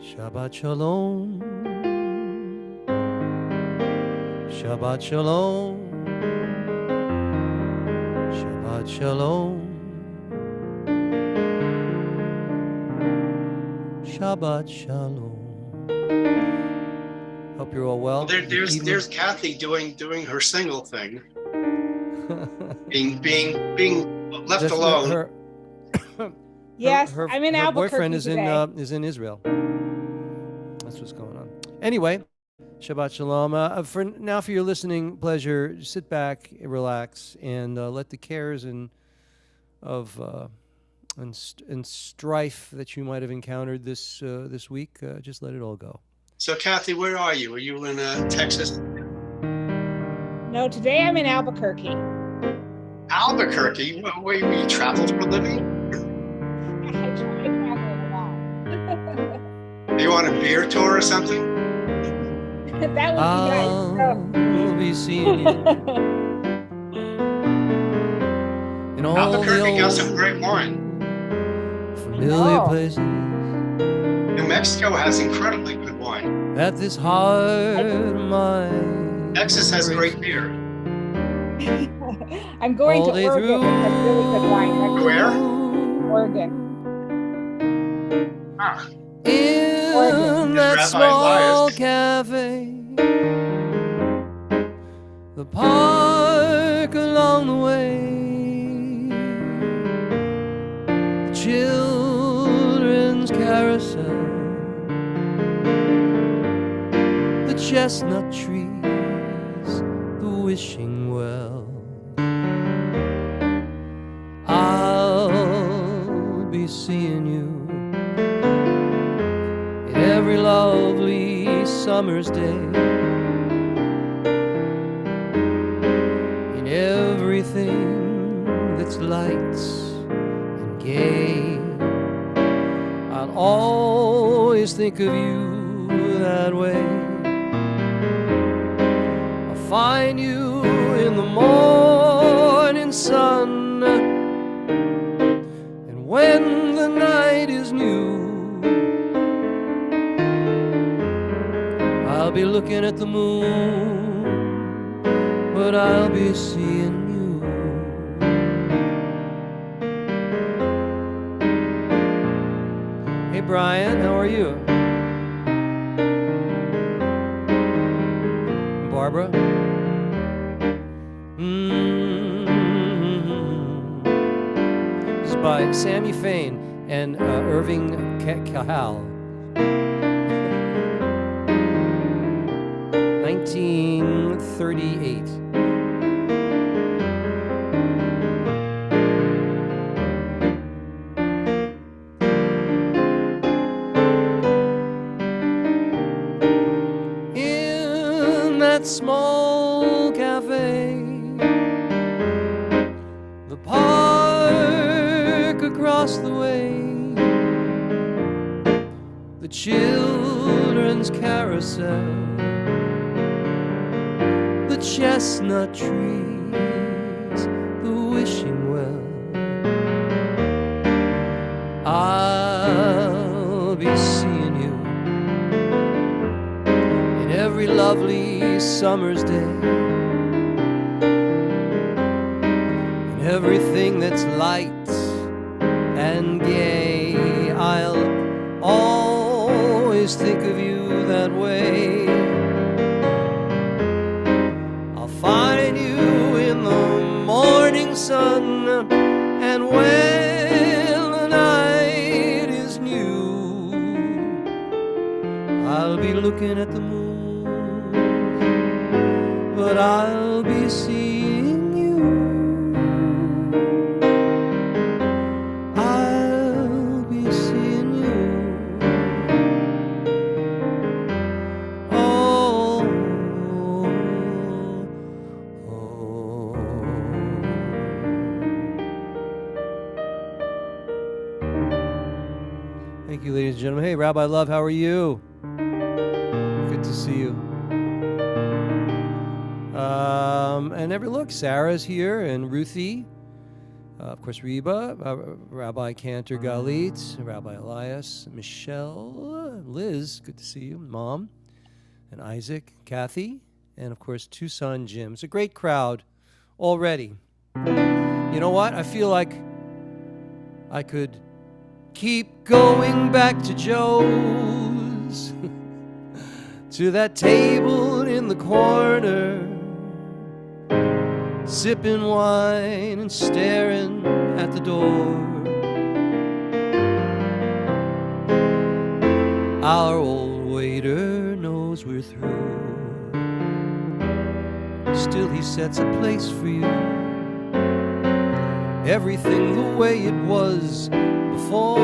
Shabbat Shalom. Shabbat Shalom. Shabbat Shalom. Shabbat Shalom. Hope you're all well. There's Kathy doing her single thing, being left alone. Yes, I'm in Albuquerque. Her boyfriend is today. is in Israel. That's what's going on. Anyway, Shabbat Shalom. For your listening pleasure, sit back, relax, and let the cares and strife that you might have encountered this week, just let it all go. So, Kathy, where are you? Are you in Texas? No, today I'm in Albuquerque. Albuquerque? Where you travel for a living? I travel a lot. Are you on a beer tour or something? That would be nice. We'll be seeing you. In all Albuquerque got some great wine. Familiar places. New Mexico has incredibly good wine. At this heart of mine. Texas has great beer. I'm going to Oregon. It's a really good wine. Where? Oregon. Ah. In that small cafe, the park along the way, the children's carousel, the chestnut trees, the wishing well. I'll be seeing you every lovely summer's day, in everything that's lights and gay. I'll always think of you that way. I'll find you in the morning sun, and when the night is new, I'll be looking at the moon, but I'll be seeing you. Hey Brian, how are you? Barbara? This is by Sammy Fain and Irving Kahal. 1938. In that small cafe, the park across the way, the children's carousel, the chestnut trees, the wishing well. I'll be seeing you in every lovely summer's day, in everything that's light and gay. I'll always think of you that way. Find you in the morning sun, and when the night is new, I'll be looking at the moon, but I'll be seeing you. I'll be seeing you. Thank you, ladies and gentlemen. Hey, Rabbi Love, how are you? Good to see you. And look, Sarah's here, and Ruthie. Of course, Reba, Rabbi Cantor Galit, Rabbi Elias, Michelle, Liz, good to see you, Mom, and Isaac, Kathy, and of course, Tucson Jim. It's a great crowd already. You know what? I feel like I could keep going back to Joe's, to that table in the corner, sipping wine and staring at the door. Our old waiter knows we're through. Still he sets a place for you. Everything the way it was before.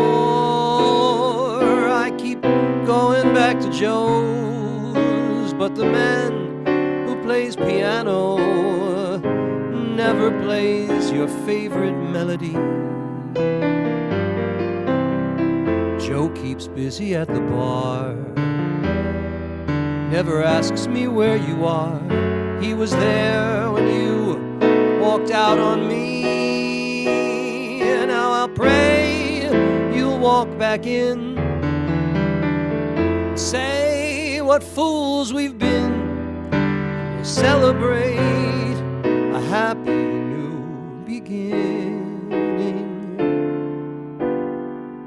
I keep going back to Joe's, but the man who plays piano never plays your favorite melody. Joe keeps busy at the bar, never asks me where you are. He was there when you walked out on me. Now I'll pray you'll walk back in, say what fools we've been. We'll celebrate a happy new beginning.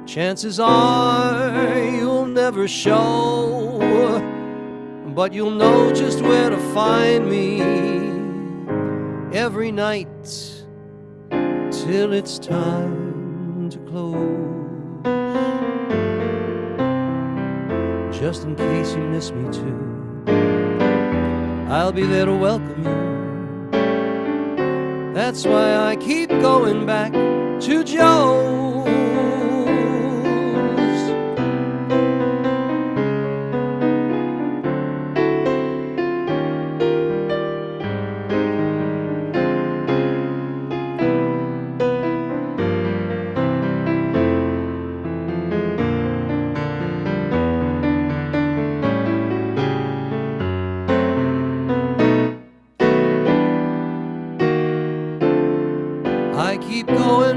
Chances are you'll never show, but you'll know just where to find me every night till it's time to close. Just in case you miss me too, I'll be there to welcome you. That's why I keep going back to Joe's.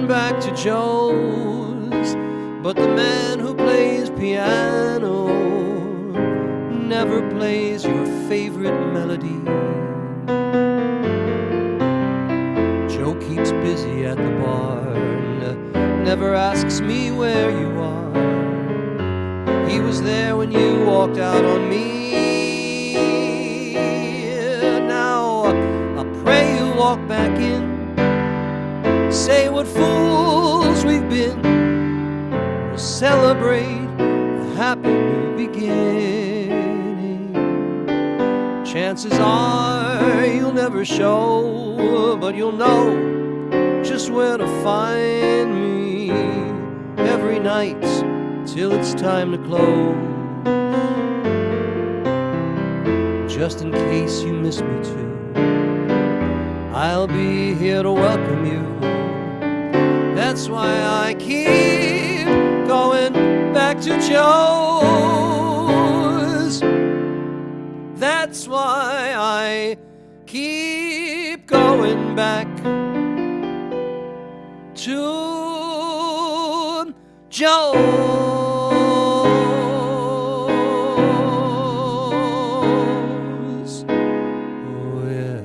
Back to Joe's, but the man who plays piano never plays your favorite melody. Joe keeps busy at the bar and never asks me where you are. He was there when you walked out on me. Now I pray you walk back in, say what fools we've been. We'll celebrate a happy new beginning. Chances are you'll never show, but you'll know just where to find me every night till it's time to close. Just in case you miss me too, I'll be here to welcome you. That's why I keep going back to Joe's. That's why I keep going back to Joe's. Oh yeah.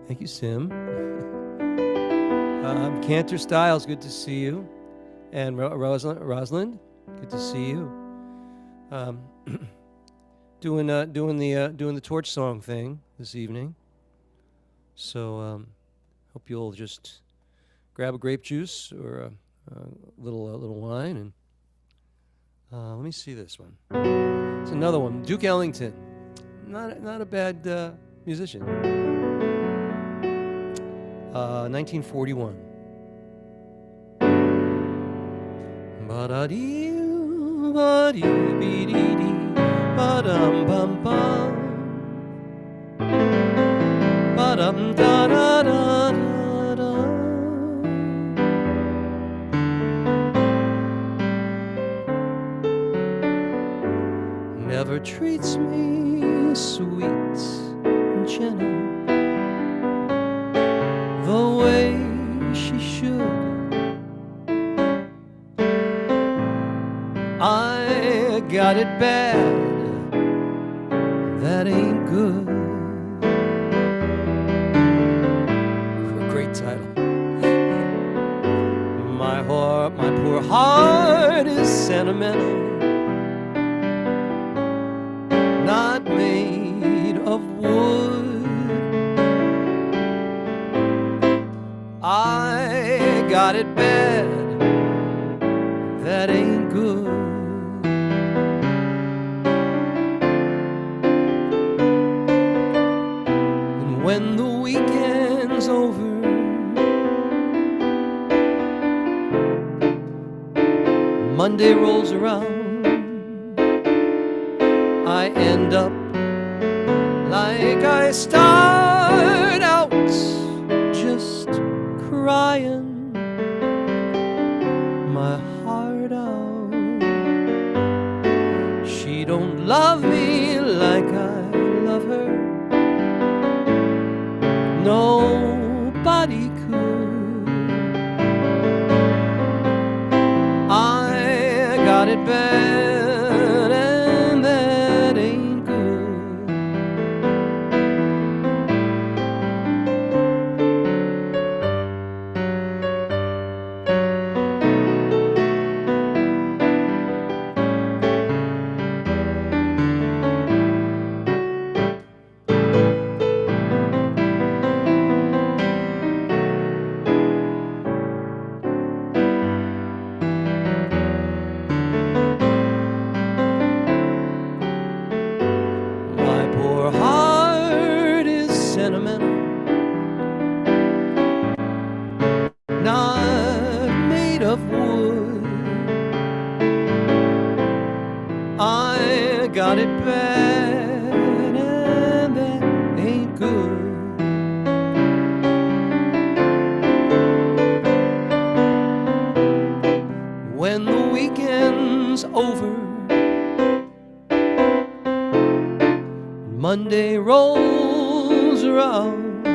Thank you, Sim. Cantor Styles, good to see you. And Rosalind, good to see you. Doing the torch song thing this evening. So hope you'll just grab a grape juice or a little wine and let me see this one. It's another one, Duke Ellington. Not a bad musician. 1941. Ba-da-dee, ba-dee-bee-dee-dee, ba-dum-bum-bum, ba-dum-da-da-da-da-da. Never Lord treats me sweet and gentle, the way she should. I got it bad, that ain't good. Great title. My poor heart is sentimental, not made of wood. I got it bad, that ain't good. And when the weekend's over, Monday rolls around, I end up like I start out, just crying my heart out. She don't love me like I love her, nobody could. I got it bad, and that ain't good. My poor heart is sentimental, not made of wood. I got it bad, and that ain't good. When the weekend's over, Monday rolls around,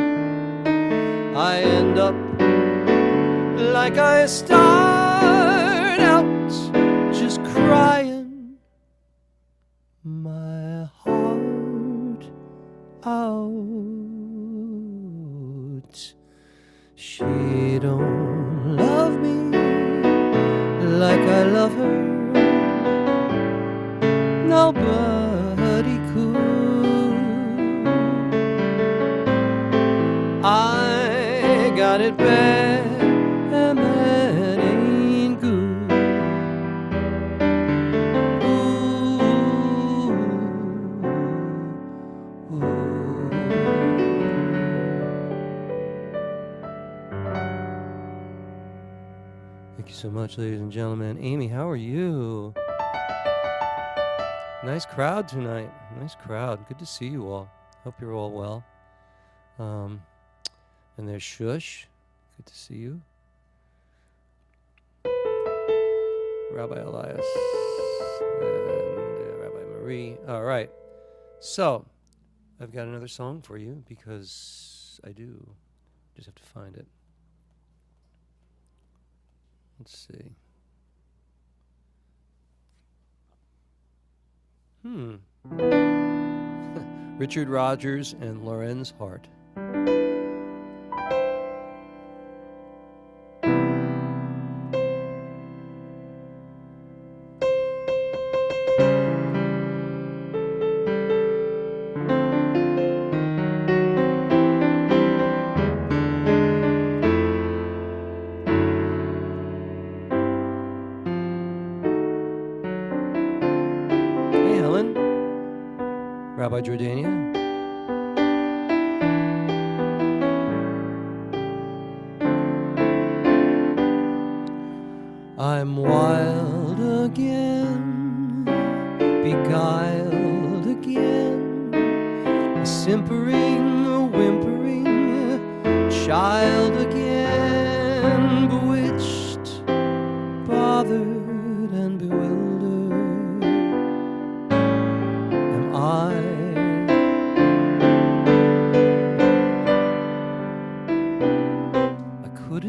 I end up like I start out, just crying my heart out. She don't love me like I love her, nobody could. I got it bad, and that ain't good. Ooh, ooh. Thank you so much, ladies and gentlemen. Amy, how are you? Nice crowd tonight. Nice crowd. Good to see you all. Hope you're all well. And there's Shush. Good to see you. Rabbi Elias and Rabbi Marie. All right. So, I've got another song for you because I do. Just have to find it. Let's see. Richard Rogers and Lorenz Hart. Rabbi Jordania. I'm wild again, beguiled again, a simpering, a whimpering child again, bewitched, bothered and bewildered.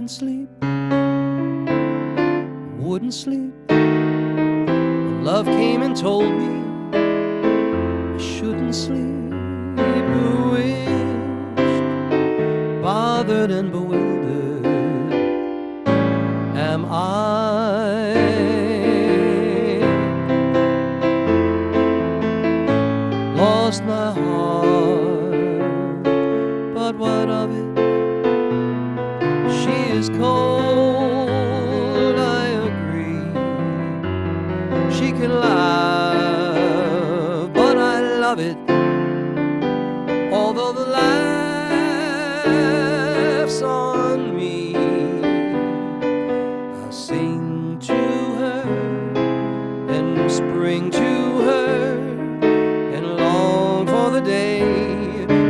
couldn't sleep, wouldn't sleep. When love came and told me I shouldn't sleep, bewitched, bothered and bewildered am I. Lost my heart, but what of it? She is cold, I agree. She can laugh, but I love it. Although the laugh's on me, I'll sing to her and spring to her and long for the day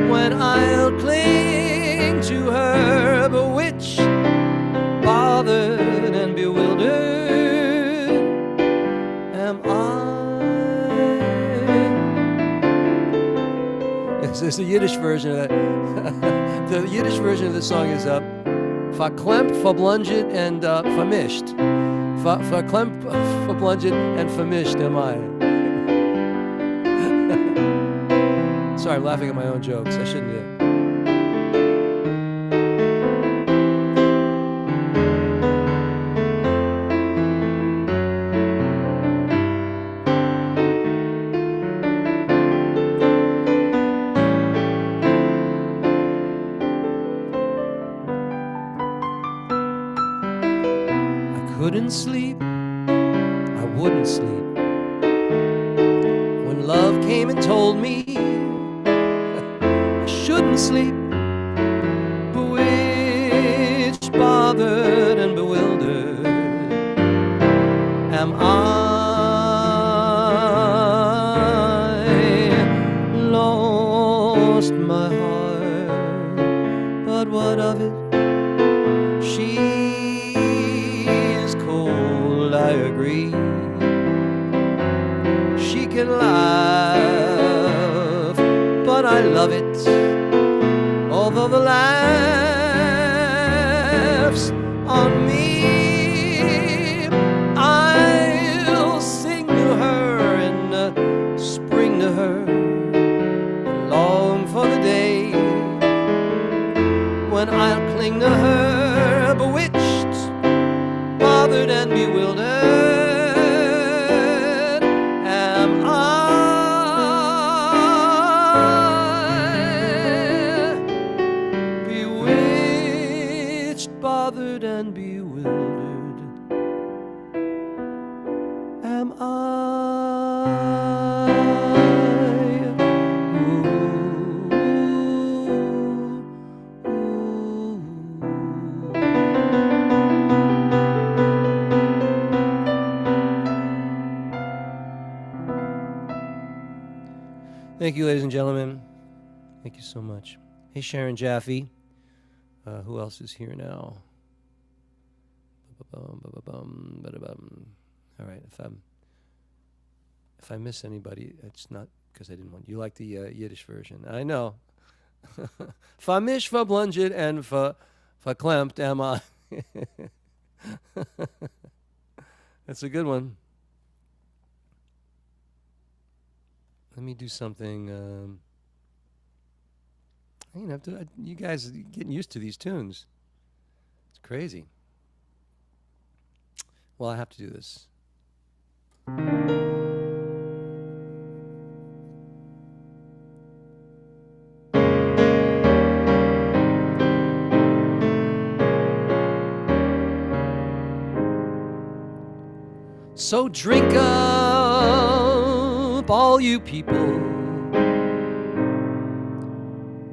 when I'll cling to her, bewitched, bothered and bewildered am I. Yes, there's a Yiddish version of that. The Yiddish version of the song is verklempt, verblunget and vermischt. Verklempt, verblunget and vermischt am I. Sorry, I'm laughing at my own jokes. I shouldn't do. Couldn't sleep, I wouldn't sleep. When love came and told me I shouldn't sleep, bewitched, bothered and bewildered am I. Lost my heart, but what of it? She I agree. She can laugh, but I love it. Although the laugh's on me, I'll sing to her and spring to her, long for the day when I'll cling to her, bewitched, bothered and bewildered am I. Bewitched, bothered and bewildered am I. Thank you, ladies and gentlemen. Thank you so much. Hey, Sharon Jaffe. Who else is here now? All right. If I miss anybody, it's not because I didn't want. You like the Yiddish version? I know. Vermischt, verblunget, and verklempt am I. That's a good one. Let me do something. You guys are getting used to these tunes. It's crazy. Well, I have to do this. So drink up, all you people.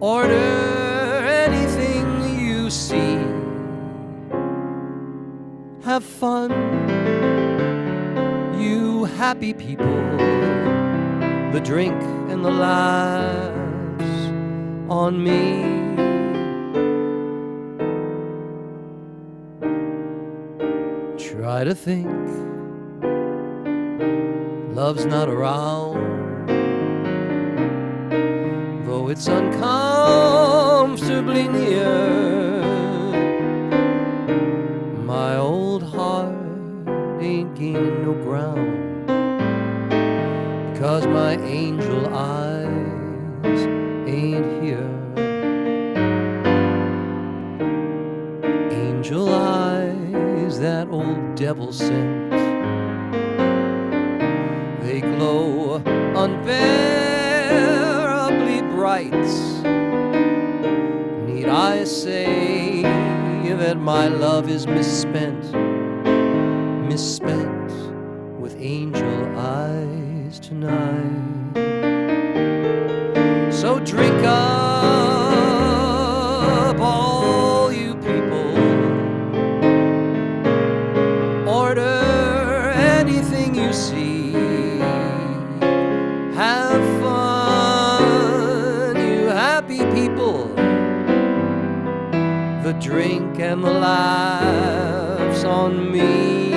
Order anything you see. Have fun, you happy people. The drink and the laughs on me. Try to think love's not around, though it's uncomfortably near. devil sent. They glow unbearably bright. Need I say that my love is misspent with angel eyes tonight? So drink up, all you people. Order anything you see. Have fun, you happy people. The drink and the laughs on me.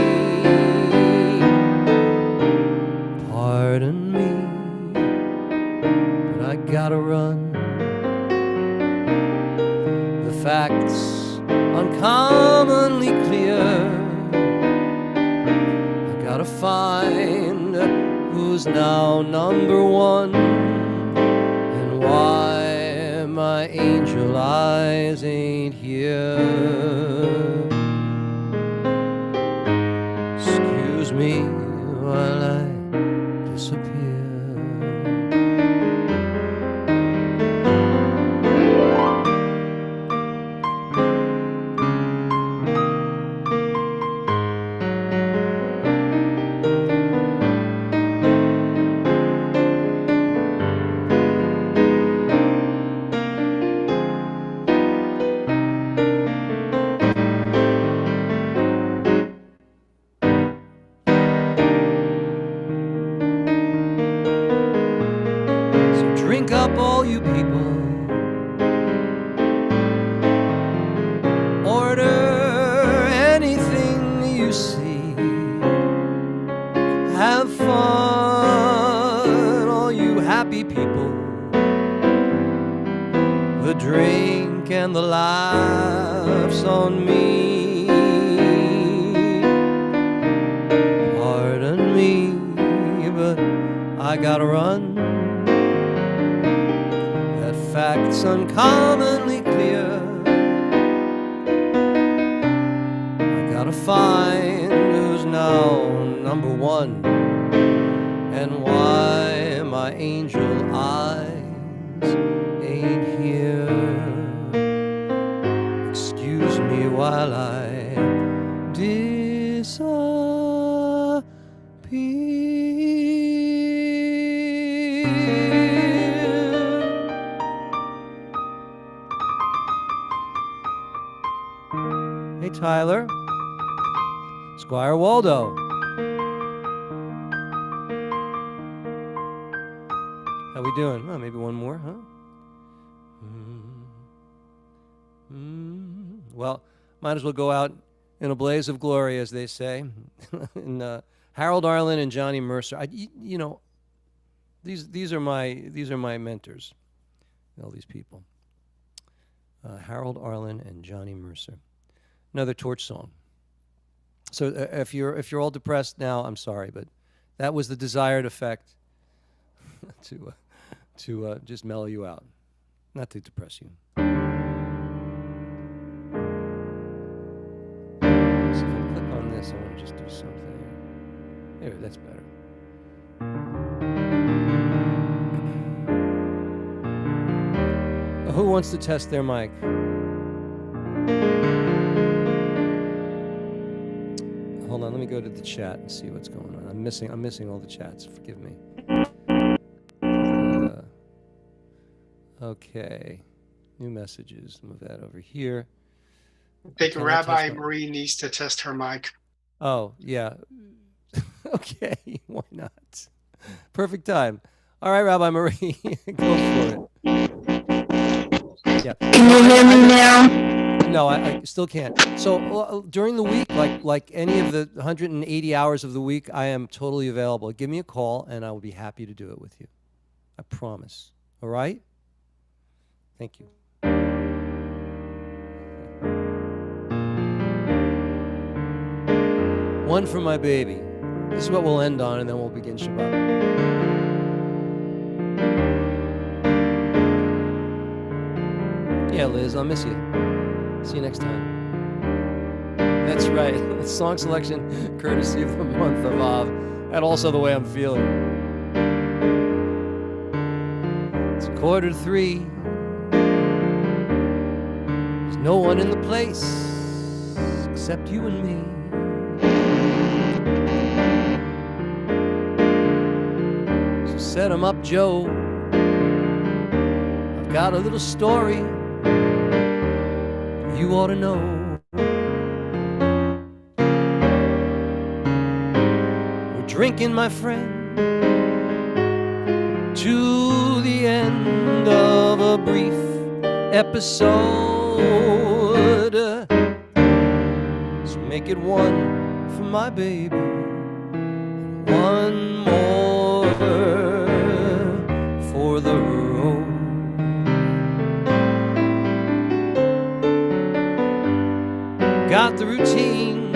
Pardon me, but I gotta run. The facts uncommonly clear. I gotta find who's now number one, and why my angel eyes ain't here. Excuse me while I disappear. Drink up, all you people. Order anything you see. Have fun, all you happy people. The drink and the laughs on me. Pardon me, but I gotta run. Facts uncommonly clear. I gotta find who's now number one, and why my angel eyes ain't here. Excuse me while I disappear. Hey, Tyler. Squire Waldo. How we doing? Oh, maybe one more, huh? Well, might as well go out in a blaze of glory, as they say. And Harold Arlen and Johnny Mercer. You know, these are my mentors. All these people. Harold Arlen and Johnny Mercer. Another Torch song. So if you're all depressed now, I'm sorry, but that was the desired effect to just mellow you out, not to depress you. So if I click on this, I want to just do something. There, that's better. Who wants to test their mic? Hold on, let me go to the chat and see what's going on. I'm missing all the chats. Forgive me. Okay, new messages. Move that over here. I think Rabbi Marie needs to test her mic. Oh yeah. Okay, why not? Perfect time. All right, Rabbi Marie, go for it. Yeah. Can you hear me now? No, I still can't. So during the week, like any of the 180 hours of the week, I am totally available. Give me a call, and I will be happy to do it with you. I promise. All right? Thank you. One for my baby. This is what we'll end on, and then we'll begin Shabbat. Yeah, Liz, I'll miss you. See you next time. That's right. Song selection courtesy of the month of Av, and also the way I'm feeling. It's 2:45. There's no one in the place except you and me. So set 'em up, Joe. I've got a little story you ought to know. We're drinking, my friend, to the end of a brief episode. So make it one for my baby, one more for the road. Got the routine,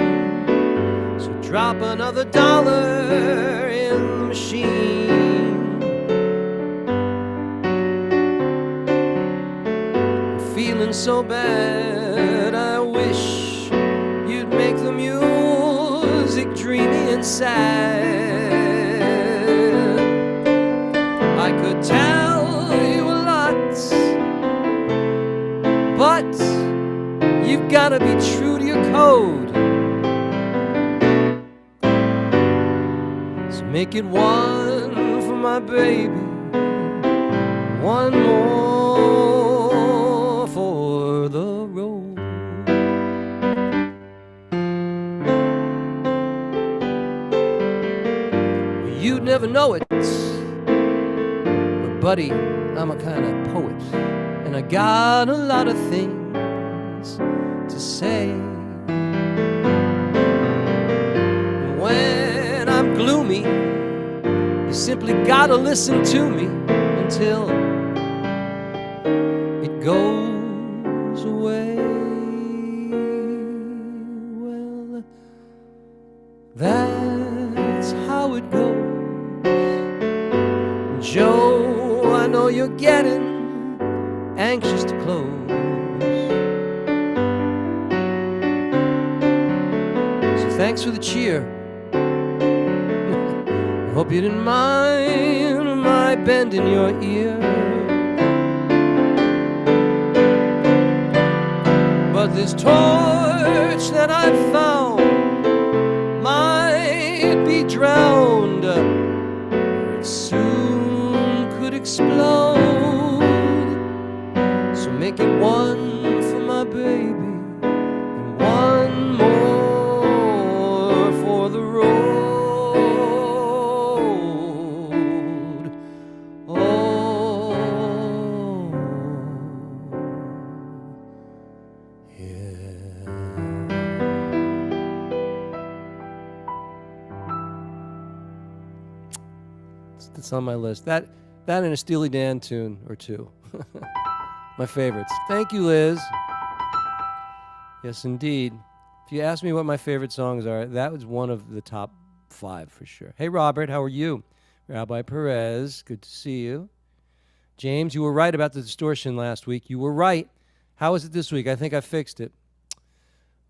so drop another dollar in the machine. I'm feeling so bad, I wish you'd make the music dreamy and sad. I could tell you a lot, but you've gotta be true to your code. So make it one for my baby, one more for the road. Well, you'd never know it, but buddy, I'm a kind of poet, and I got a lot of things to say. When I'm gloomy, you simply gotta listen to me until it goes away. Well, that's how it goes. Joe, I know you're getting anxious to close. Thanks for the cheer. I hope you didn't mind my bending your ear. But this torch that I've found might be drowned, or it soon could explode. So make it one for my baby and one more for the road. Oh, yeah. That's on my list. That and a Steely Dan tune or two. My favorites. Thank you, Liz. Yes, indeed. If you ask me what my favorite songs are, that was one of the top 5 for sure. Hey, Robert, how are you? Rabbi Perez, good to see you. James, you were right about the distortion last week. You were right. How is it this week? I think I fixed it.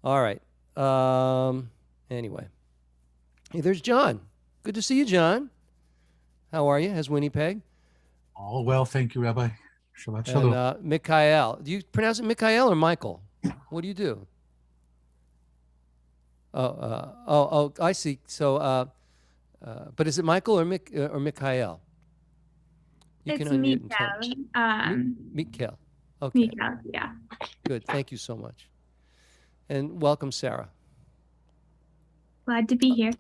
All right. Anyway. Hey, there's John. Good to see you, John. How are you? How's Winnipeg? All well, thank you, Rabbi. Shabbat Shalom. And Mikhail. Do you pronounce it Mikhail or Michael? What do you do? Oh, I see. So, but is it Michael or Mikhail? You It's can unmute and tell. Mikhail. Mikhail. Okay. Mikhail, yeah. Good. Thank you so much. And welcome, Sarah. Glad to be here.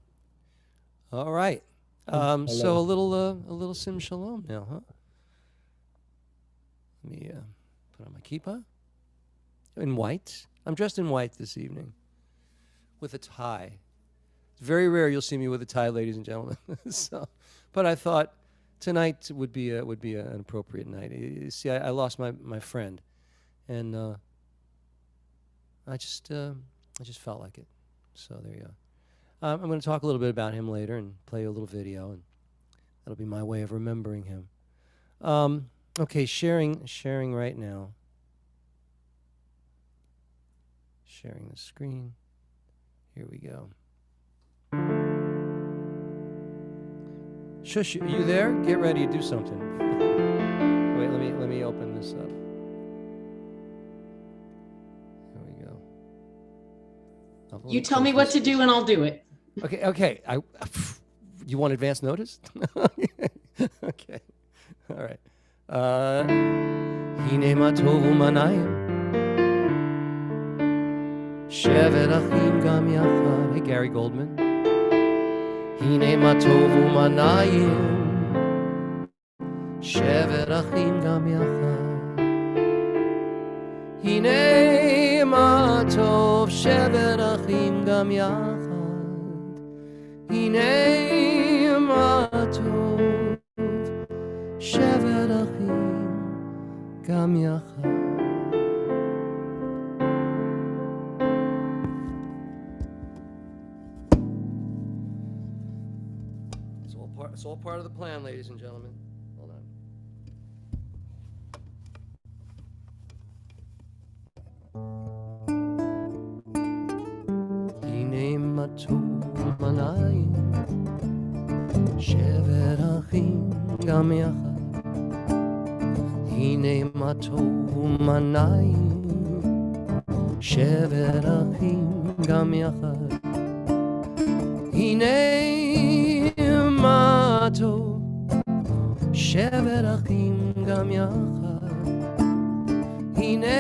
All right. So a little sim shalom now, huh? Let me put on my kippah. In white. I'm dressed in white this evening with a tie. It's very rare you'll see me with a tie, ladies and gentlemen. But I thought tonight would be an appropriate night. You see, I lost my friend, and I just felt like it. So there you go. I'm going to talk a little bit about him later and play a little video, and that'll be my way of remembering him. Okay, sharing right now. Sharing the screen. Here we go. Shush, are you there? Get ready to do something. Wait, let me open this up. There we go. You tell me what to do and I'll do it. Okay. You want advance notice? Okay. All right. Hine ma tovu manayim shevet achim gam yachad. Hey, Gary Goldman. Hine ma tovu manayim shevet achim gam yachad. Hine ma tov shevet achim gam yachad. Hine ma tov shevet achim gam yachad. It's all part of the plan, ladies and gentlemen. Hold on. Hine ma tov manayim shevet achim gam yachad. Hine ma tov manayim shevet achim gam yachad. Hine ma tov shevet achim gam yachad. Hine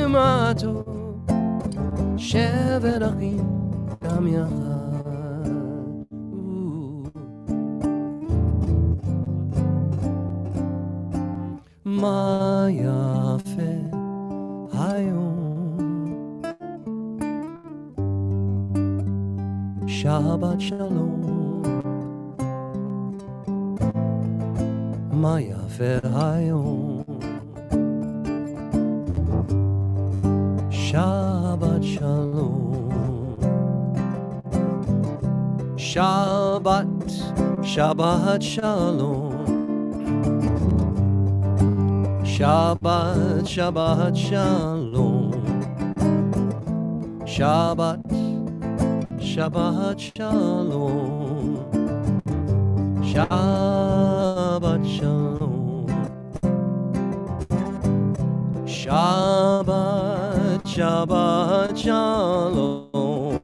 ma tov shevet achim gam yachad. Ma yafe hayom Shabbat Shalom. Ma yafe hayom Shabbat Shalom. Shabbat Shalom. Shabbat Shalom. Shabbat Shalom. Shabbat Shalom. Shabbat Shalom.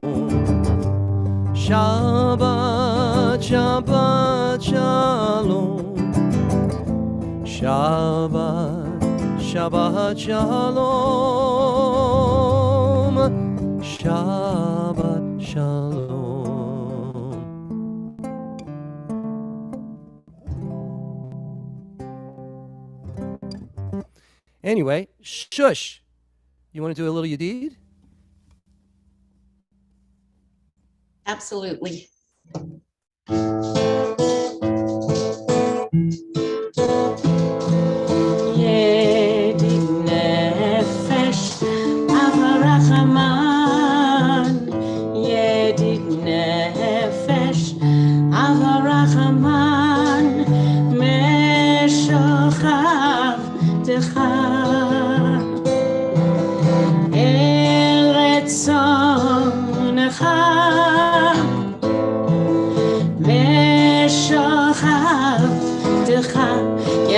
Shabbat Shalom. Shabbat Shalom. Shabbat Shalom. Anyway, shush. You want to do a little Yedid? Absolutely. Yedid nefesh avarachaman. Yedid nefesh avarachaman. Meshochav decha.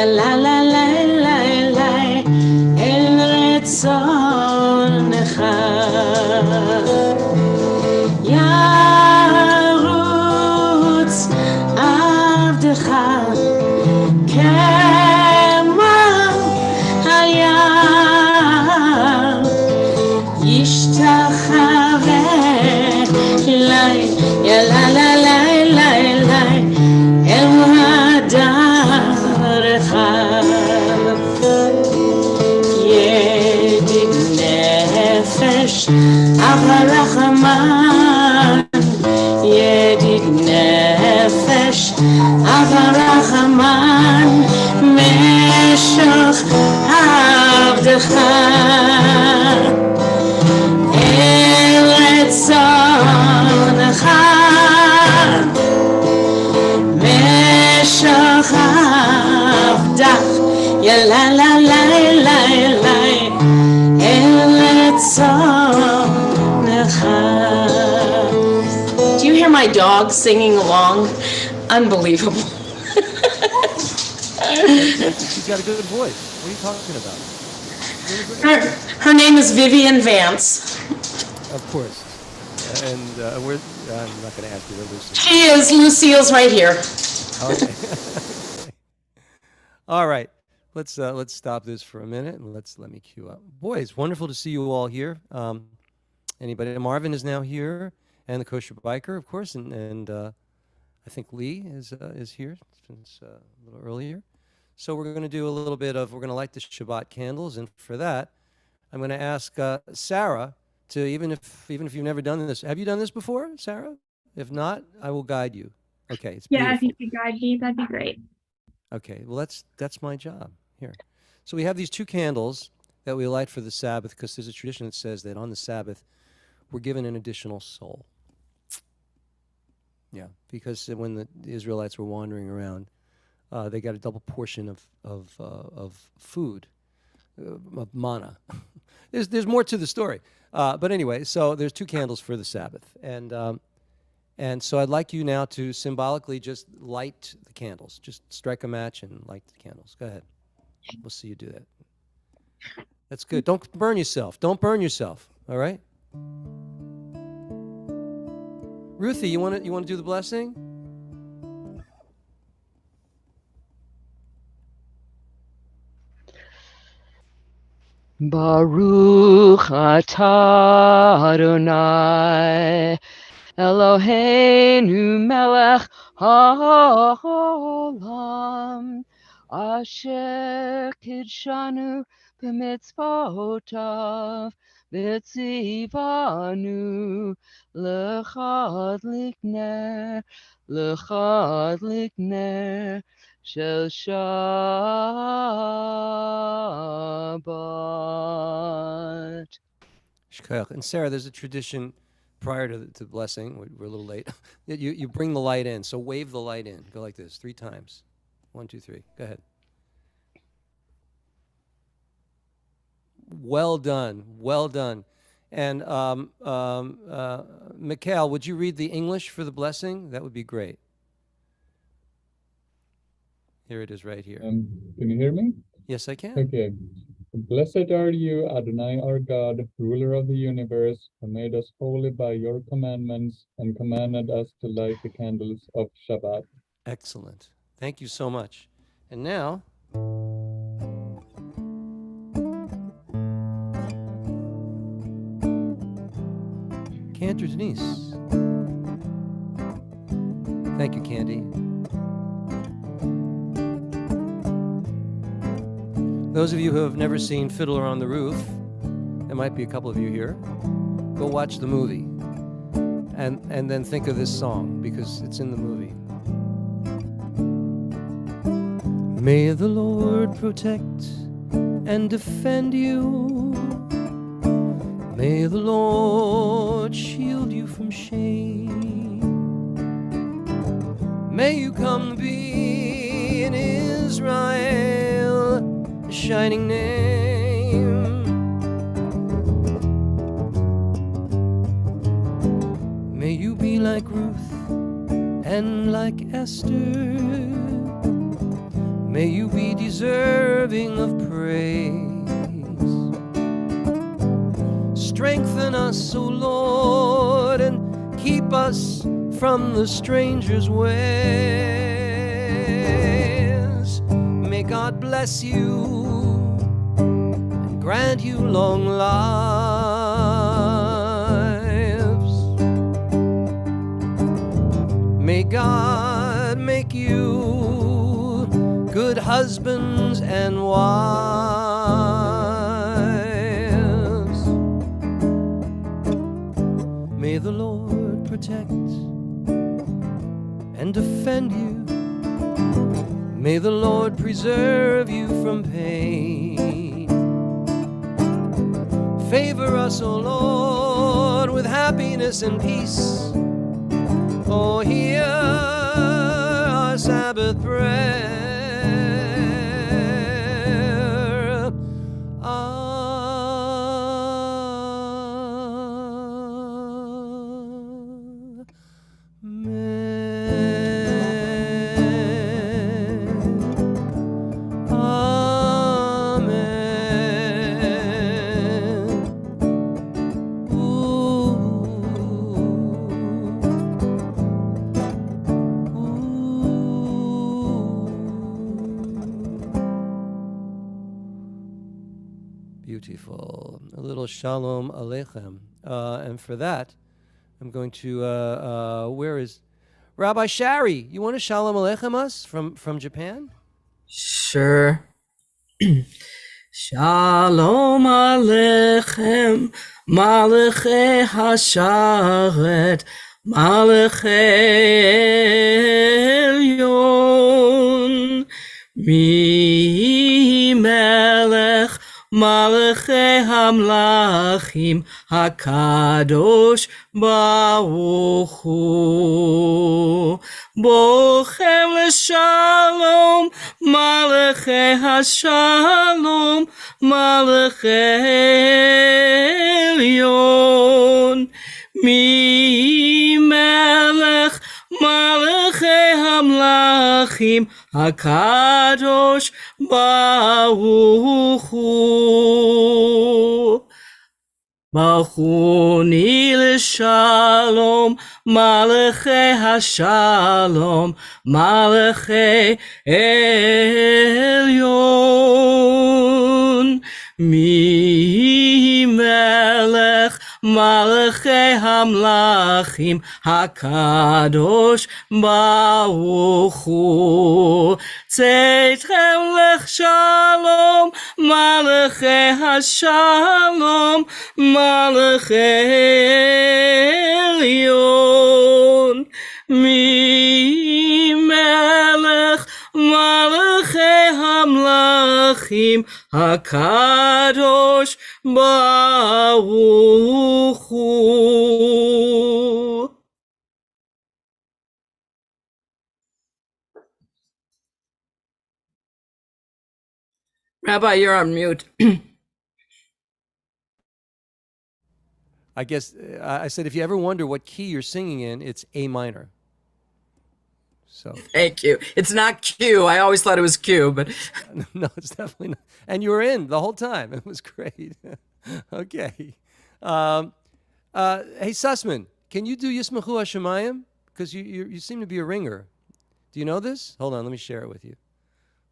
La la la la la el retzonecha yarutz avdecha kema hayam yishtachaveh lai ya la la la la la el hadam Yedid nefesh avarachaman. Yedid nefesh avarachaman. Meshoch avdecha el retzonecha. Meshoch ya la la la la la el retzonecha. my dog singing along. Unbelievable. She's got a good voice. What are you talking about? Her name is Vivian Vance. Of course. And I'm not going to ask you to Lucy. She is. Lucille's right here. Okay. All right. Let's stop this for a minute and let me cue up. Boy, it's wonderful to see you all here. Anybody? Marvin is now here, and the kosher biker, of course, and I think Lee is here since a little earlier. So we're going to do a little bit of, we're going to light the Shabbat candles, and for that, I'm going to ask Sarah to, even if you've never done this, have you done this before, Sarah? If not, I will guide you. Okay, it's Yeah, beautiful. if you could guide me, that'd be great. Okay, well, that's my job here. So we have these two candles that we light for the Sabbath because there's a tradition that says that on the Sabbath, we're given an additional soul. Yeah, because when the Israelites were wandering around, they got a double portion of food, of manna. There's more to the story, but anyway. So there's two candles for the Sabbath, and so I'd like you now to symbolically just light the candles. Just strike a match and light the candles. Go ahead. We'll see you do that. That's good. Don't burn yourself. Don't burn yourself. All right. Ruthie, you want to do the blessing? Baruch atah Adonai Eloheinu melech haolam asher kidshanu b'mitzvotav v'tzivanu l'chadlik ner shel Shabbat. Shkoyach. And Sarah, there's a tradition prior to the blessing. We're a little late. You bring the light in. So wave the light in. Go like this 3 times. 1, 2, 3. Go ahead. Well done. Well done. And Mikhail, would you read the English for the blessing? That would be great. Here it is right here. Can you hear me? Yes, I can. Okay. Blessed are you, Adonai our God, ruler of the universe, who made us holy by your commandments and commanded us to light the candles of Shabbat. Excellent. Thank you so much. And now, Cantor Denise. Thank you, Candy. Those of you who have never seen Fiddler on the Roof, there might be a couple of you here, go watch the movie and then think of this song because it's in the movie. May the Lord protect and defend you. May the Lord shield you from shame. May you come to be in Israel a shining name. May you be like Ruth and like Esther. May you be deserving of praise. Strengthen us, O Lord, and keep us from the stranger's ways. May God bless you and grant you long lives. May God make you good husbands and wives. May the Lord protect and defend you. May the Lord preserve you from pain. Favor us, O Lord, with happiness and peace. Oh, hear our Sabbath prayer. Beautiful. A little Shalom Aleichem. And for that, I'm going to, where is Rabbi Shari? You want to Shalom Aleichem us from Japan? Sure. Shalom Aleichem, Malachei Hasharet, Malachei Elyon, Mi Melech, Malachei Hamlachim, HaKadosh Baruch Hu. Bochem l'shalom, Malachei Hashalom, Malachei Elyon. Mi Melech, Malachei Hamlachim, HaKadosh Baruch Hu. Malchuni l'shalom, Malachei Hashalom, Malachei Elyon. Mi Melech, Malachei Hamlachim, HaKadosh Baruch Hu. Tzeitrem lech shalom, Malachei Hashalom, Malachei Elyon. Mi Melech, Malachei Hamlachim, HaKadosh Baruch Hu. Rabbi, you're on mute. I guess I said if you ever wonder what key you're singing in, it's A minor. So Thank you. It's not Q. I always thought it was Q, but no, it's definitely not. And you were in the whole time. It was great. Okay. Hey, Sussman, can you do Yismachu Hashemayim? Because you seem to be a ringer. Do you know this? Hold on, let me share it with you.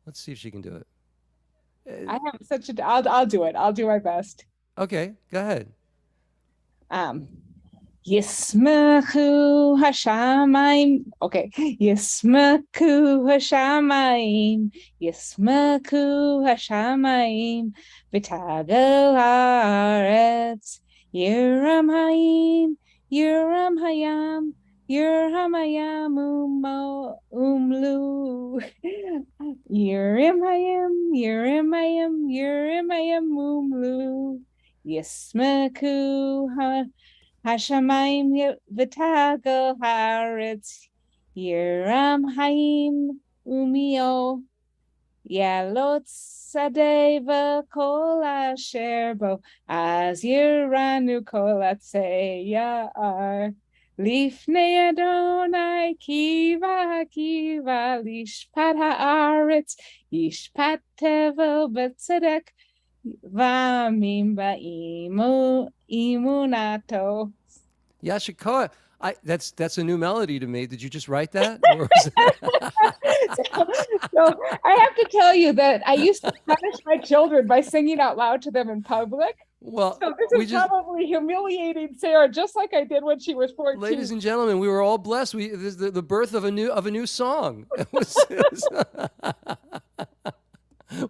Let's see if she can do it. I have such a. I'll do it. I'll do my best. Okay, go ahead. Yismachu Hashamayim. Okay. Yismachu Hashamayim. Yismachu Hashamayim. V'tagel haaretz. Yiram hayim. Yiram hayam. Yiram hayam umlu. Yiram hayam. Yiram hayam. Yiram hayam umlu. Yismachu Hashamayim v'tagel haaretz, Yiram hayim umio, Yalot sadeh v'kol asher bo, Az yiranu kol atzei ya'ar, Lifnei Adonai kiva lishpat haaretz, Yishpat tevel b'tzedek, Vamim imunato. Yashikoa. That's a new melody to me. Did you just write that? Or is it... So I have to tell you that I used to punish my children by singing out loud to them in public. Well, so this is probably humiliating Sarah, just like I did when she was 14. Ladies and gentlemen, we were all blessed. This is the birth of a new song. It was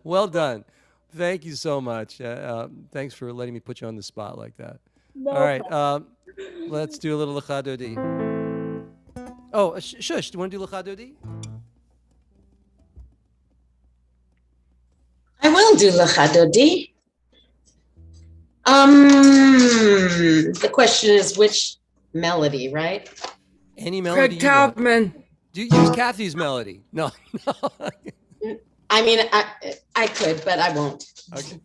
well done. Thank you so much. Thanks for letting me put you on the spot like that. No all right, let's do a little Lecha Dodi. Oh, Shush, do you want to do Lecha Dodi? I will do Lecha Dodi. The question is which melody, right? Any melody. Craig Taubman. Do you use Kathy's melody? No. I mean, I could, but I won't. Okay.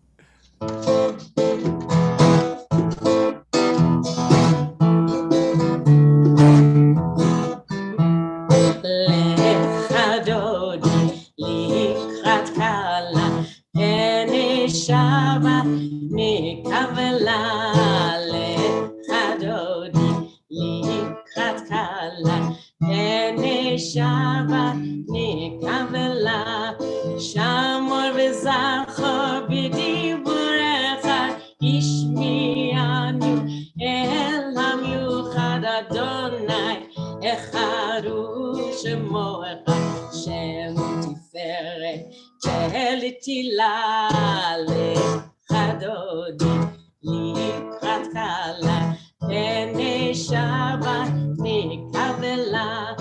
נקבלה לחדודי לקראת קלה פני שבת נקבלה שמור וזכור בדיבורך השמיענו אל המיוחד אדוני אחד הוא שמו אחד שם תפארת תהילה לחדודי לקראת קלה פני שבת נקבלה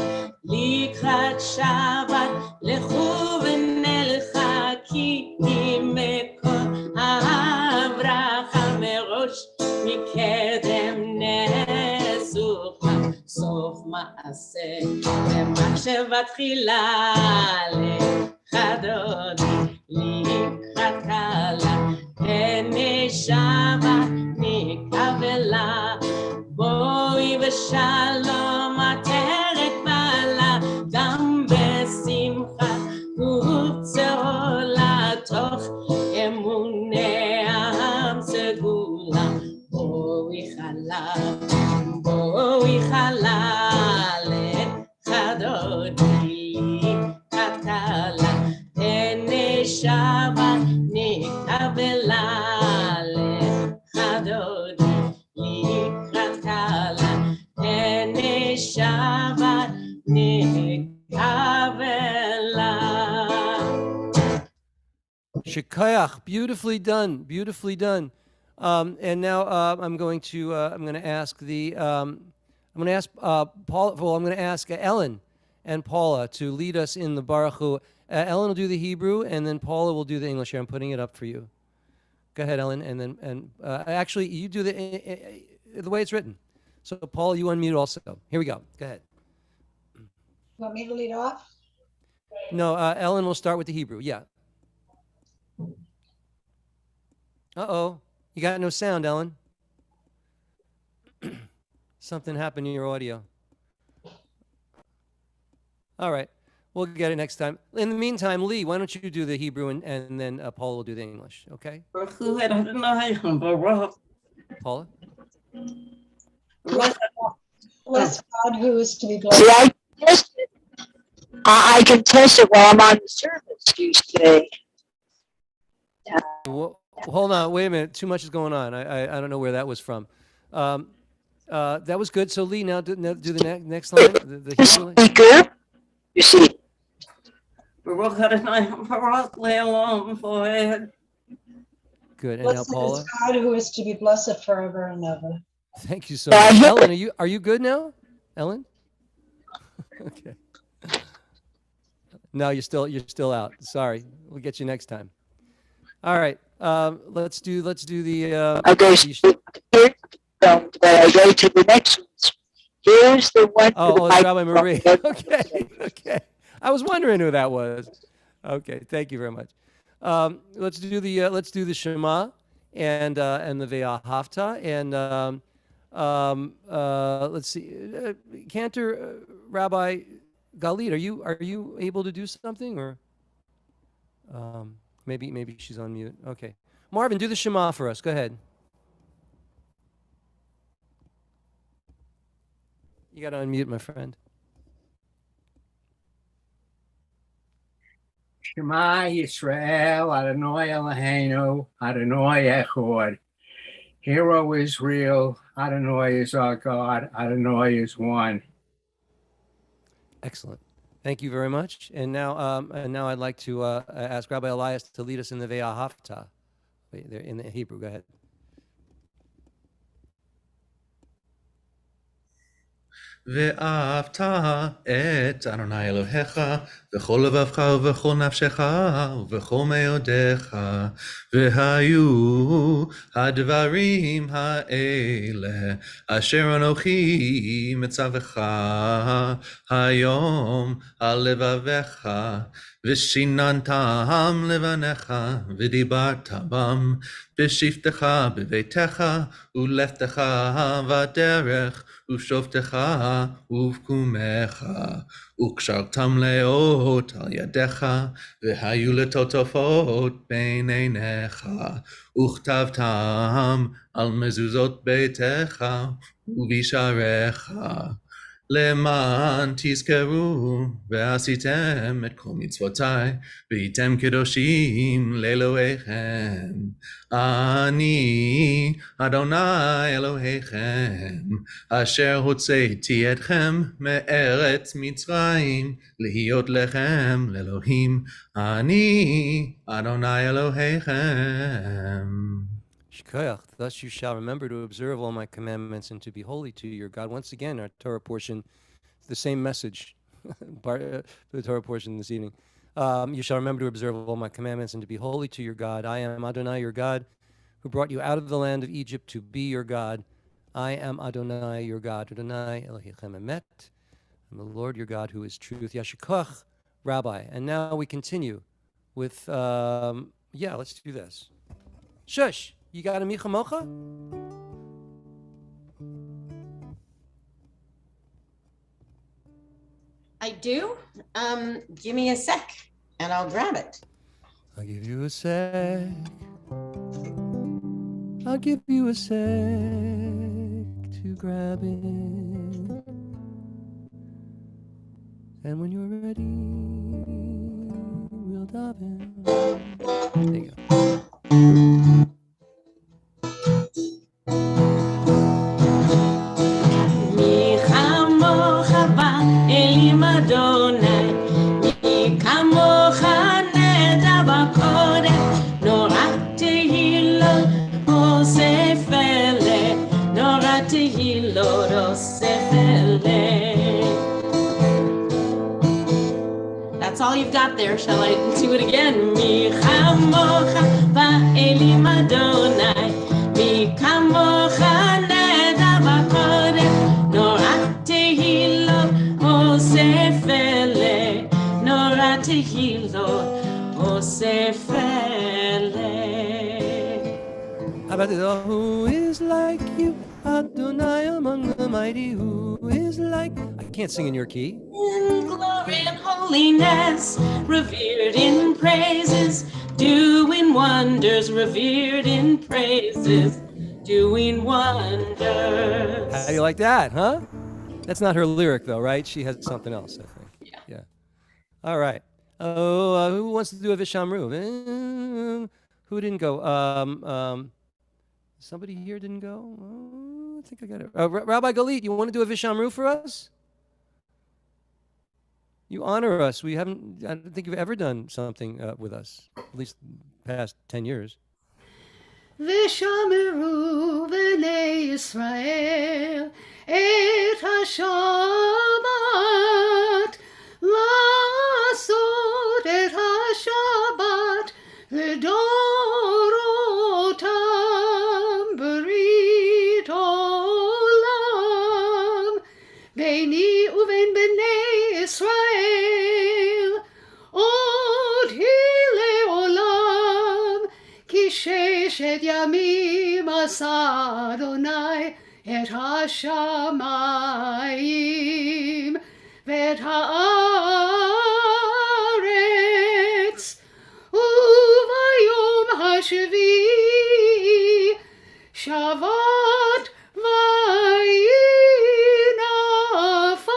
לקראת שבת לכו ונלכה כי ממקום הברכה מראש מקדם נסוכה סוף מעשה ומחשבה תחילה לחדודי לקראת קלה פני שבת נקבלה בואי ושלום עטרת בעלה גם בשמחה ובצהור לתוך אמוני העם סגולה בואי חלה לחדודי לקראת קלה פני שבת נקבלה לחדודי לקראת קלה פני שבת נקבלה. Shekayach, beautifully done, beautifully done. And now I'm going to ask Paula. Well, I'm going to ask Ellen and Paula to lead us in the Baruch Hu. Ellen will do the Hebrew, and then Paula will do the English. Here, I'm putting it up for you. Go ahead, Ellen, and actually you do the way it's written. So Paula, you unmute also. Here we go. Go ahead. Want me to lead off? No, Ellen will start with the Hebrew. Yeah. Uh-oh. You got no sound, Ellen. Something happened in your audio. All right. We'll get it next time. In the meantime, Lee, why don't you do the Hebrew and then Paula will do the English, okay? Paula? Bless God who is to be blessed. I can test it while I'm on the service Tuesday. Well, hold on, wait a minute. Too much is going on. I don't know where that was from. That was good. So Lee, now do the next line. The Hebrew line. Speaker, you see. Good. And now Blessed Paula. is God who is to be blessed forever and ever. Thank you so much. Ellen, are you good now? Ellen? Okay. No, you're still out. Sorry. We'll get you next time. All right. Let's do the But I go to the next ones. Here's the one. Oh, it's Rabbi Marie. Okay. I was wondering who that was. Okay, thank you very much. Let's do the Shema and the Ve'ahavta and let's see. Cantor Rabbi Galit, are you able to do something or maybe she's on mute. Okay, Marvin, do the Shema for us. Go ahead. You got to unmute, my friend. Shema Yisrael, Adonai Eloheinu, Adonai Echad. Hear, O Israel, Adonai is our God, Adonai is one. Excellent. Thank you very much. And now I'd like to ask Rabbi Elias to lead us in the Ve'ahavta. In the Hebrew, go ahead. ואהבת את אדוני אלוהיך בכל לבבך ובכל נפשך ובכל מאודיך והיו הדברים האלה אשר אנוכי מצווך היום על לבביך ושיננתם לבניך, ודיברת בם, בשבתך בביתך, ולכתך בדרך, ושובתך ובקומך, וקשרתם לאות על ידיך, והיו לטוטפות בין עיניך, וכתבתם על מזוזות ביתך, ובשעריך. למען תזכרו ועשיתם את כל מצוותיי, והייתם קדושים לאלוהיכם. אני אדוני אלוהיכם, אשר הוצאתי אתכם מארץ מצרים, להיות לכם לאלוהים. אני אדוני אלוהיכם. Thus you shall remember to observe all my commandments and to be holy to your God. Once again, our Torah portion, the same message, for the Torah portion this evening. You shall remember to observe all my commandments and to be holy to your God. I am Adonai, your God, who brought you out of the land of Egypt to be your God. I am Adonai, your God. Adonai Elohechem Emet. I'm the Lord, your God, who is truth. Yashikoch, Rabbi. And now we continue with, let's do this. Shush. You got a Micha Mocha? I do. Give me a sec and I'll grab it. I'll give you a sec. I'll give you a sec to grab it. And when you're ready, we'll dive in. There you go. That's all you've got there. Shall I do it again? Mi chamocha va'elim Adonai, mi kamocha neda b'kodem, norat tehilot osef ele, norat tehilot osef ele. How about this? Oh, who is like you, Adonai among the mighty? Who is like? I can't sing in your key. In glory and holiness, revered in praises, doing wonders, revered in praises, doing wonders. How do you like that, huh? That's not her lyric, though, right? She has something else, I think. Yeah. All right. Oh, who wants to do a Vishamru? Who didn't go? Somebody here didn't go? Oh, I think I got it. Rabbi Galit, you want to do a Vishamru for us? You honor us. I don't think you've ever done something with us, at least past 10 years. ושמרו בני ישראל את השבת, לעשות את השבת לדורותם ברית עולם, ביני ובין בני ישראל עוד היא לעולם, כי ששת ימים עשה אדוני את השמיים ואת הארץ, וביום השביעי שבת ויהי נפש.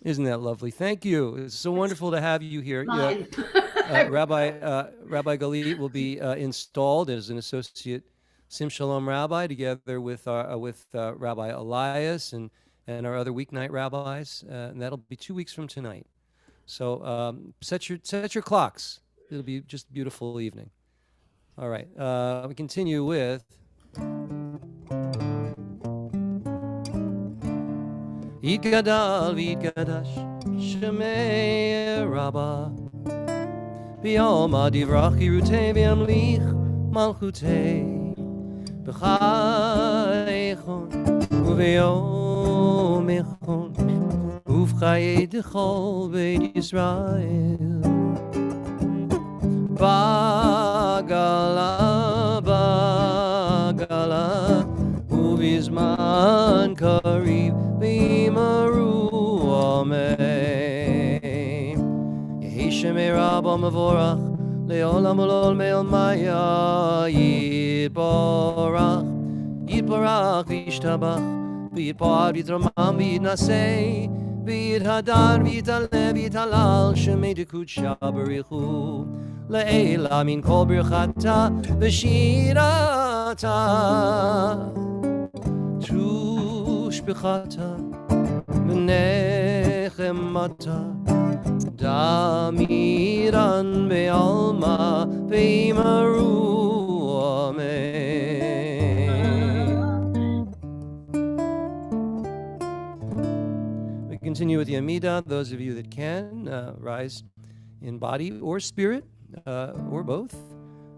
Isn't that lovely? Thank you. It's so wonderful to have you here. Fine. Rabbi Galit will be installed as an associate Shalom rabbi together with Rabbi Elias and our other weeknight rabbis, and that'll be 2 weeks from tonight. So set your clocks. It'll be just a beautiful evening. All right, we continue with Yitgadal v'yitgadash Shemei Rabbah B'yom adivrach yirutei v'yamlich malchutei B'chaychon u'v'yom ומכון ובחיי דכל בית ישראל בגלה בגלה ובזמן קריב וימרו אמן יהי שמי רבו מבורך לעולם ולעולמי עולמיה יתברך יתברך וישתבח ויתפאר ויתרומם ויתנשא ויתהדר ויתעלה ויתהלל שמי דקודשה בריחו לעילה מן כל ברכתה ושירתה תושבחתה ונחמתה דמירן בעלמה וימרו אמן. We continue with the Amidah. Those of you that can rise in body or spirit or both.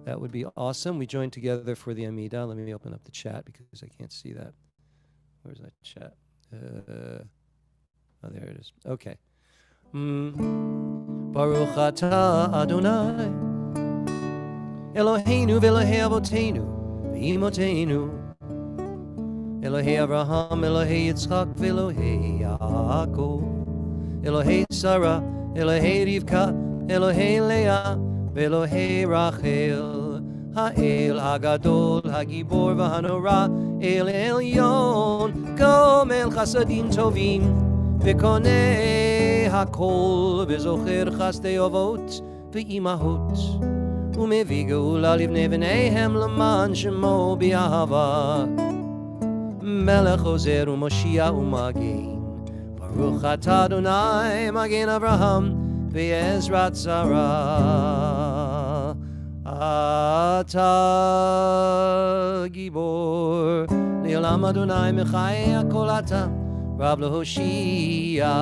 That would be awesome. We join together for the Amidah. Let me open up the chat because I can't see that. Where's that chat? Oh, there it is. Okay. Baruch atah Adonai Eloheinu v'Elohei Avoteinu v'Imotenu Elohei Abraham, Elohei Yitzchak v'Elohei Yaakov Elohei Sarah, Elohei Rivka, Elohei Leah v'Elohei Rachel Ha'el Hagadol, Hagibor v'Hanora El Elyon Gomel Chasadim Tovim וקונה הכל וזוכר חסדי אבות ואימהות ומביא גאולה לבני בניהם למען שמו באהבה מלך עוזר ומושיע ומגן ברוך אתה אדוני מגן אברהם בעזרת שרה אתה גיבור לעולם אדוני מחי הכל אתה רב להושיע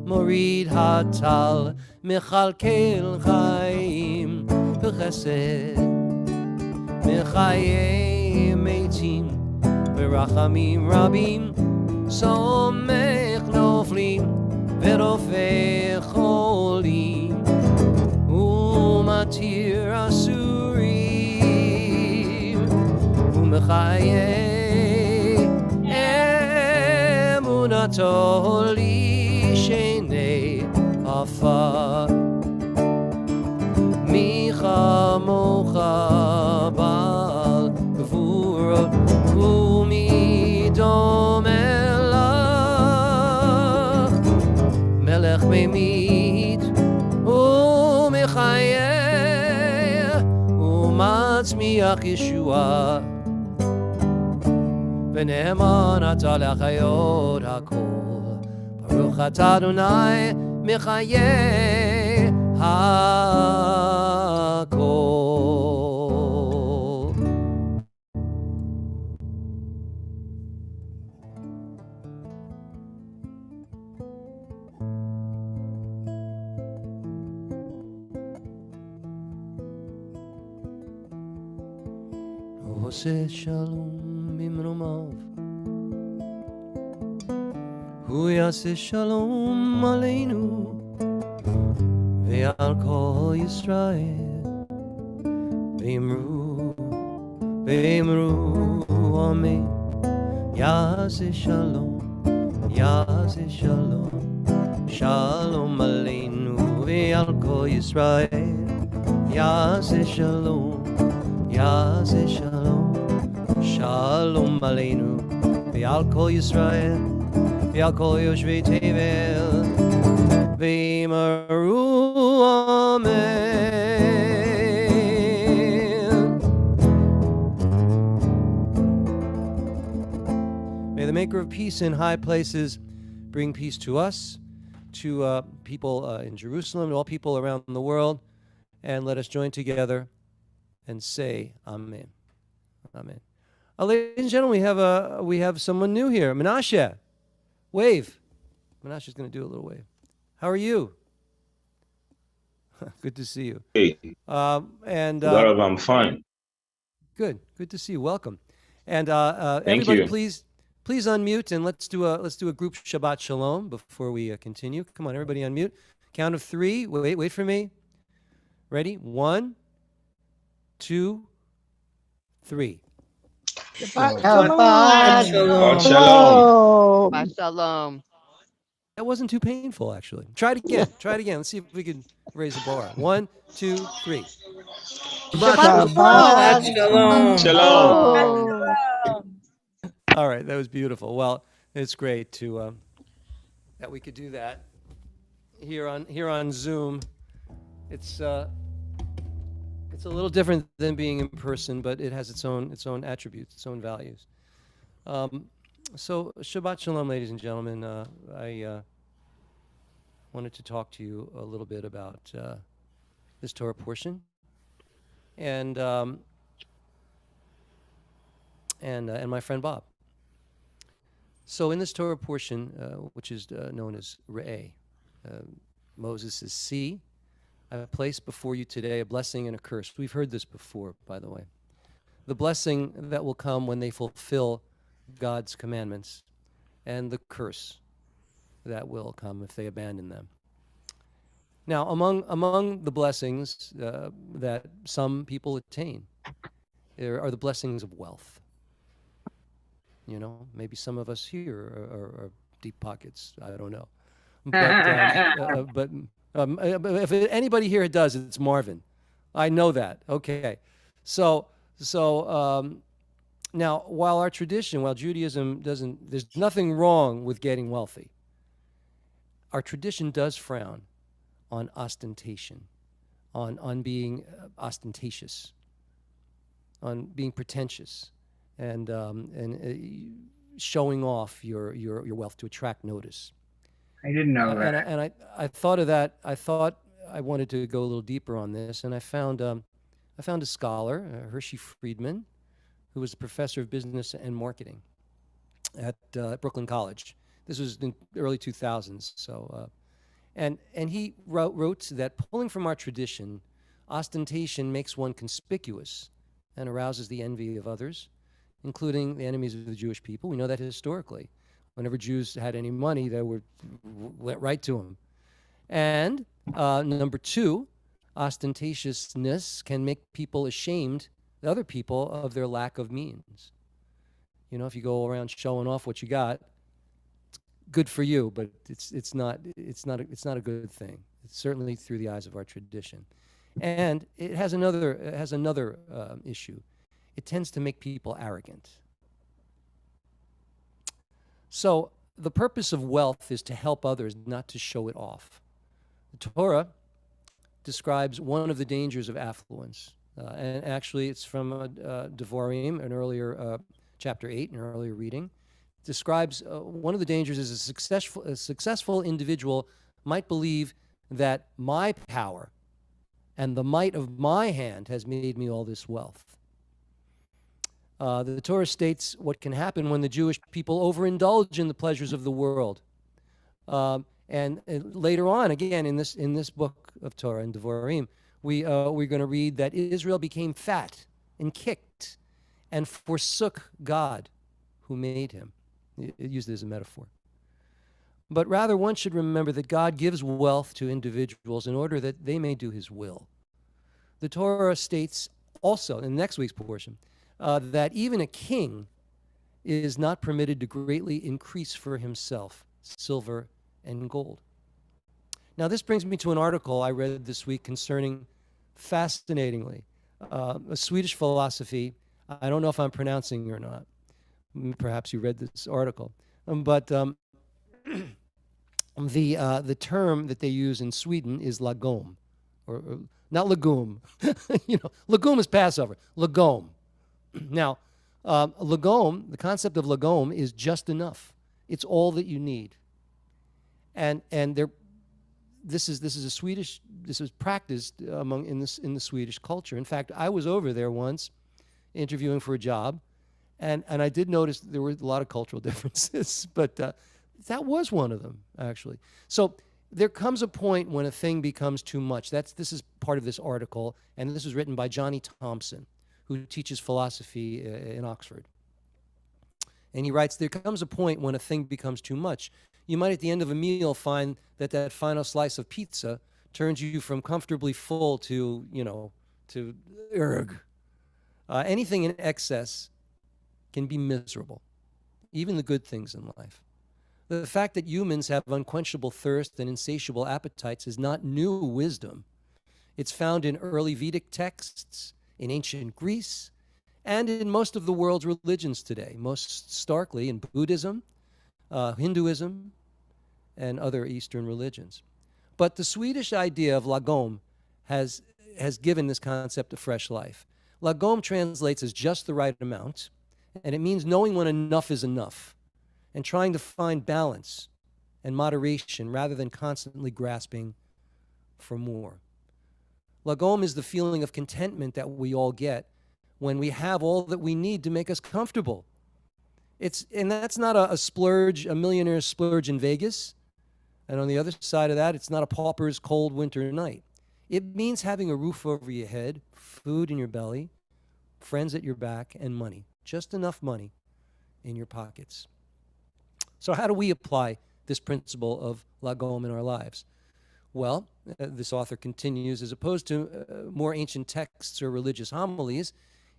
מוריד הטל מכלכל חיים בחסד מחיי מתים ברחמים רבים סומך נופלים ורופא חולים ומתיר אסורים ומחיי אמונתו לשני עפר מי כמוך בעל גבורות ומי דומה לך מלך ממית ומחיה ומצמיח ישועה ונאמן אתה לחיות הכל ברוך אתה אדוני מחיה הכל. עושה שלום במרומיו הוא יעשה שלום עלינו ועל כל ישראל ואמרו אמן יעשה שלום שלום עלינו ועל כל ישראל יעשה שלום שלום עלינו ועל כל ישראל ועל כל יושבי תבל ואמרו אמן. May the maker of peace in high places bring peace to us, to people in Jerusalem, to all people around the world, and let us join together and say amen. Amen. Ladies and gentlemen, we have someone new here. Menashe, wave. Menashe's going to do a little wave. How are you? Good to see you. Hey. I'm fine. Good to see you. Welcome. And Thank everybody, you. please Please unmute and let's do a group Shabbat Shalom before we continue. Come on, everybody unmute. Count of 3. Wait for me. Ready? 1, 2, 3. Shabbat Shabbat Shalom. Shabbat Shalom. That wasn't too painful, actually. Try it again. Let's see if we can raise the bar. 1, 2, 3. Shabbat Shalom. Shalom. All right, that was beautiful. Well, it's great to that we could do that here on Zoom. It's a little different than being in person, but it has its own attributes, its own values. So Shabbat Shalom, ladies and gentlemen. I wanted to talk to you a little bit about this Torah portion, and my friend Bob. So in this Torah portion, which is known as Re'eh, Moses says, "See, I have placed before you today a blessing and a curse." We've heard this before, by the way. The blessing that will come when they fulfill God's commandments, and the curse that will come if they abandon them. Now, among the blessings that some people attain are the blessings of wealth. You know, maybe some of us here are deep pockets. I don't know. But if anybody here does, it's Marvin. I know that. Okay. So now, while Judaism there's nothing wrong with getting wealthy. Our tradition does frown on ostentation, on being ostentatious, on being pretentious, and showing off your wealth to attract notice. I didn't know that. And I thought of that. I thought I wanted to go a little deeper on this, and I found a scholar, Hershey Friedman, who was a professor of business and marketing at Brooklyn College. This was in the early 2000s. So, and he wrote that pulling from our tradition, ostentation makes one conspicuous and arouses the envy of others, including the enemies of the Jewish people. We know that historically. Whenever Jews had any money, they went right to them. And number 2, ostentatiousness can make people ashamed, other people, of their lack of means. You know, if you go around showing off what you got, it's good for you, but it's not a good thing. It's certainly through the eyes of our tradition. And it has another issue. It tends to make people arrogant. So the purpose of wealth is to help others, not to show it off. The Torah describes one of the dangers of affluence. And actually, it's from Devarim, an earlier chapter 8, an earlier reading. It describes one of the dangers is a successful individual might believe that my power and the might of my hand has made me all this wealth. The Torah states what can happen when the Jewish people overindulge in the pleasures of the world. And later on, again, in this book of Torah, in Devarim, we're going to read that Israel became fat and kicked and forsook God who made him. It used it as a metaphor. But rather, one should remember that God gives wealth to individuals in order that they may do his will. The Torah states also, in next week's portion, that even a king is not permitted to greatly increase for himself silver and gold. Now, this brings me to an article I read this week concerning, fascinatingly, a Swedish philosophy. I don't know if I'm pronouncing it or not. Perhaps you read this article. But the term that they use in Sweden is lagom, or not legume. You know, legume is Passover. Lagom. Now, lagom, the concept of lagom is just enough. It's all that you need. And this is practiced in the Swedish culture. In fact, I was over there once interviewing for a job, and I did notice there were a lot of cultural differences, but that was one of them, actually. So there comes a point when a thing becomes too much. This is part of this article, and this was written by Johnny Thompson, who teaches philosophy in Oxford. And he writes, there comes a point when a thing becomes too much. You might at the end of a meal find that that final slice of pizza turns you from comfortably full to, to erg. Anything in excess can be miserable, even the good things in life. The fact that humans have unquenchable thirst and insatiable appetites is not new wisdom. It's found in early Vedic texts, in ancient Greece, and in most of the world's religions today, most starkly in Buddhism, Hinduism, and other Eastern religions. But the Swedish idea of lagom has given this concept a fresh life. Lagom translates as just the right amount, and it means knowing when enough is enough and trying to find balance and moderation rather than constantly grasping for more. Lagom is the feeling of contentment that we all get when we have all that we need to make us comfortable. And that's not a splurge, a millionaire's splurge in Vegas. And on the other side of that, it's not a pauper's cold winter night. It means having a roof over your head, food in your belly, friends at your back, and money. Just enough money in your pockets. So how do we apply this principle of lagom in our lives? Well, this author continues, as opposed to more ancient texts or religious homilies,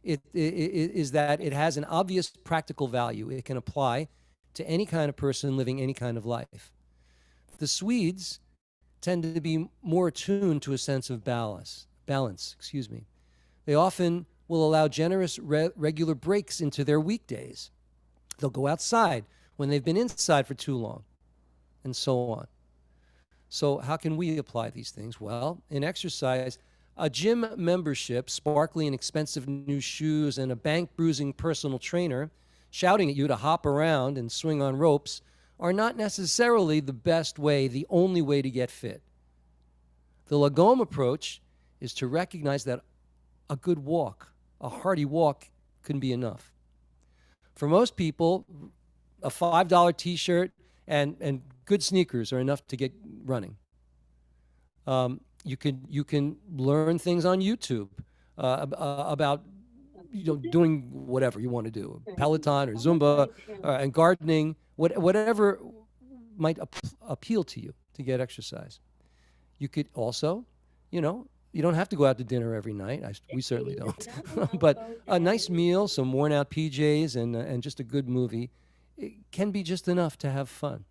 it is that it has an obvious practical value. It can apply to any kind of person living any kind of life. The Swedes tend to be more attuned to a sense of balance. They often will allow generous regular breaks into their weekdays. They'll go outside when they've been inside for too long, and so on. So how can we apply these things? Well, in exercise, a gym membership, sparkly and expensive new shoes, and a bank-bruising personal trainer shouting at you to hop around and swing on ropes are not necessarily the best way, the only way to get fit. The lagom approach is to recognize that a good walk, a hearty walk, can be enough. For most people, a $5 t-shirt and good sneakers are enough to get running. You can learn things on YouTube about doing whatever you want to do, Peloton or Zumba, and gardening, whatever might appeal to you to get exercise. You could also, you don't have to go out to dinner every night. We certainly don't. But a nice meal, some worn out PJs, and just a good movie, it can be just enough to have fun.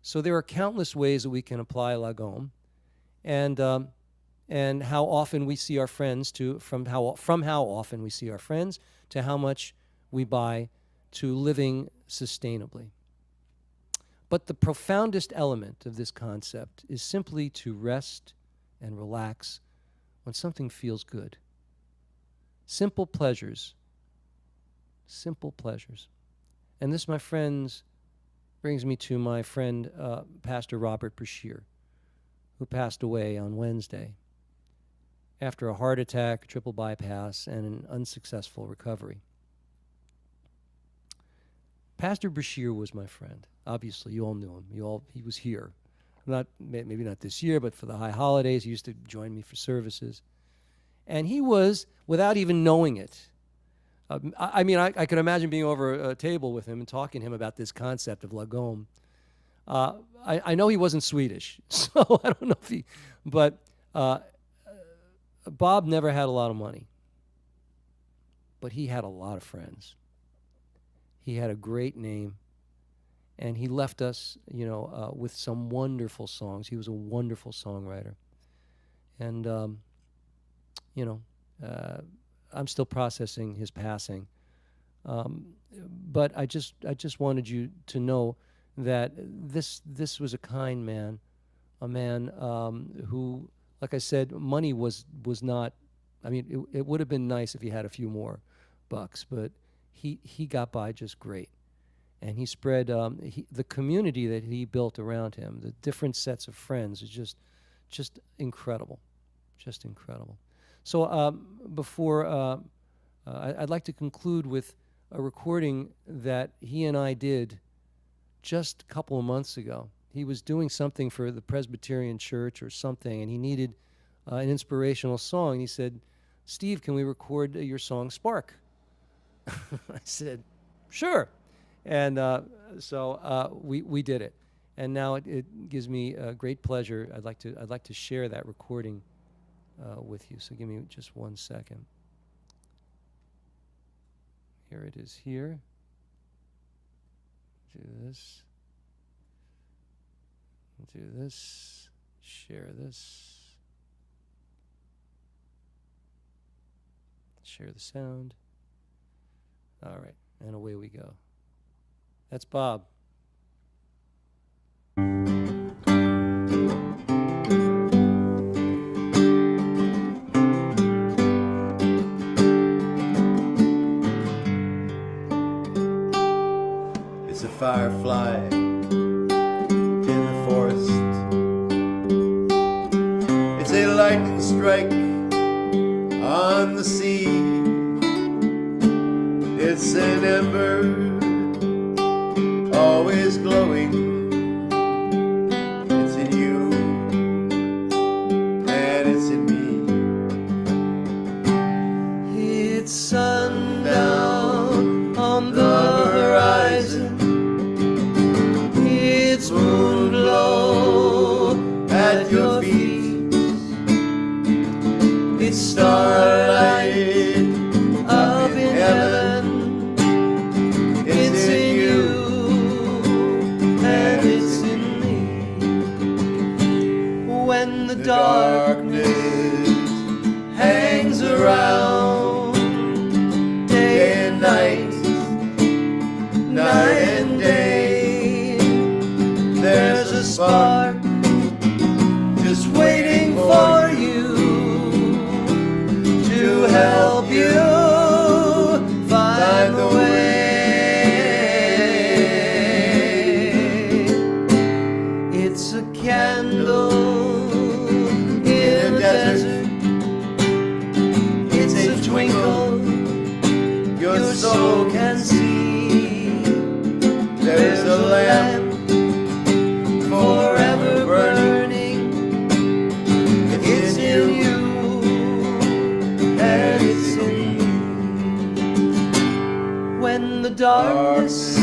So there are countless ways that we can apply lagom, and how often we see our friends from how often we see our friends to how much we buy to living sustainably. But the profoundest element of this concept is simply to rest and relax when something feels good. Simple pleasures. And this, my friends, brings me to my friend, Pastor Robert Brashear, who passed away on Wednesday after a heart attack, triple bypass, and an unsuccessful recovery. Pastor Brashear was my friend. Obviously, you all knew him. He was here. Maybe not this year, but for the high holidays, he used to join me for services. And he was, without even knowing it, I could imagine being over a table with him and talking to him about this concept of lagom. I know he wasn't Swedish, so I don't know if but Bob never had a lot of money, but he had a lot of friends. He had a great name, and he left us, with some wonderful songs. He was a wonderful songwriter, and I'm still processing his passing, but I just wanted you to know that this was a kind man, a man who, like I said, money was not. I mean, it would have been nice if he had a few more bucks, but he got by just great, and he spread the community that he built around him, the different sets of friends, is just incredible, just incredible. So before I'd like to conclude with a recording that he and I did just a couple of months ago. He was doing something for the Presbyterian Church or something, and he needed an inspirational song. He said, "Steve, can we record your song Spark?" I said, "Sure." And so we did it, and now it gives me great pleasure. I'd like to share that recording with you. So give me just 1 second. Here it is. Here. Do this. Do this. Share this. Share the sound. All right, and away we go. That's Bob. It's a firefly in the forest. It's a lightning strike on the sea. It's an ember always glowing. It's in you and it's in me. It's sundown on the horizon. It's moon glow at your feet. It's starlight up in heaven. It's in you and it's in me. When the darkness hangs around day and night, night and day, there's a spark just waiting for you to help you find the way. It's a candle in a desert. It's a twinkle your soul can see. There's a lamp forever burning. It's in you and it's in me. When the darkness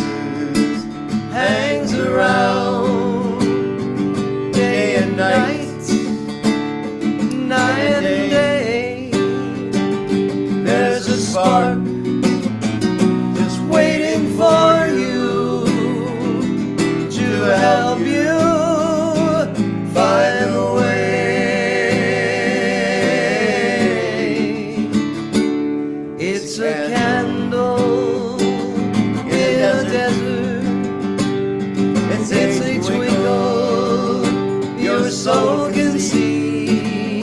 hangs around day and night, night and day, there's a spark just waiting for you to help you find the way. It's a candle in a desert. It's a twinkle your soul can see.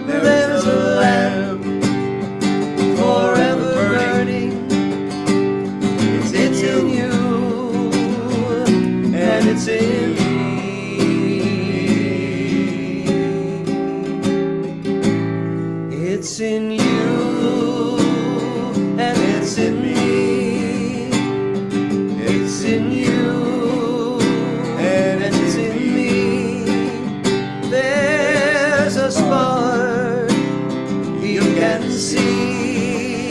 There's a lamp forever burning. It's in you and it's in me. It's in you and it's in me. It's in you and it's in me. There's a spark you can see.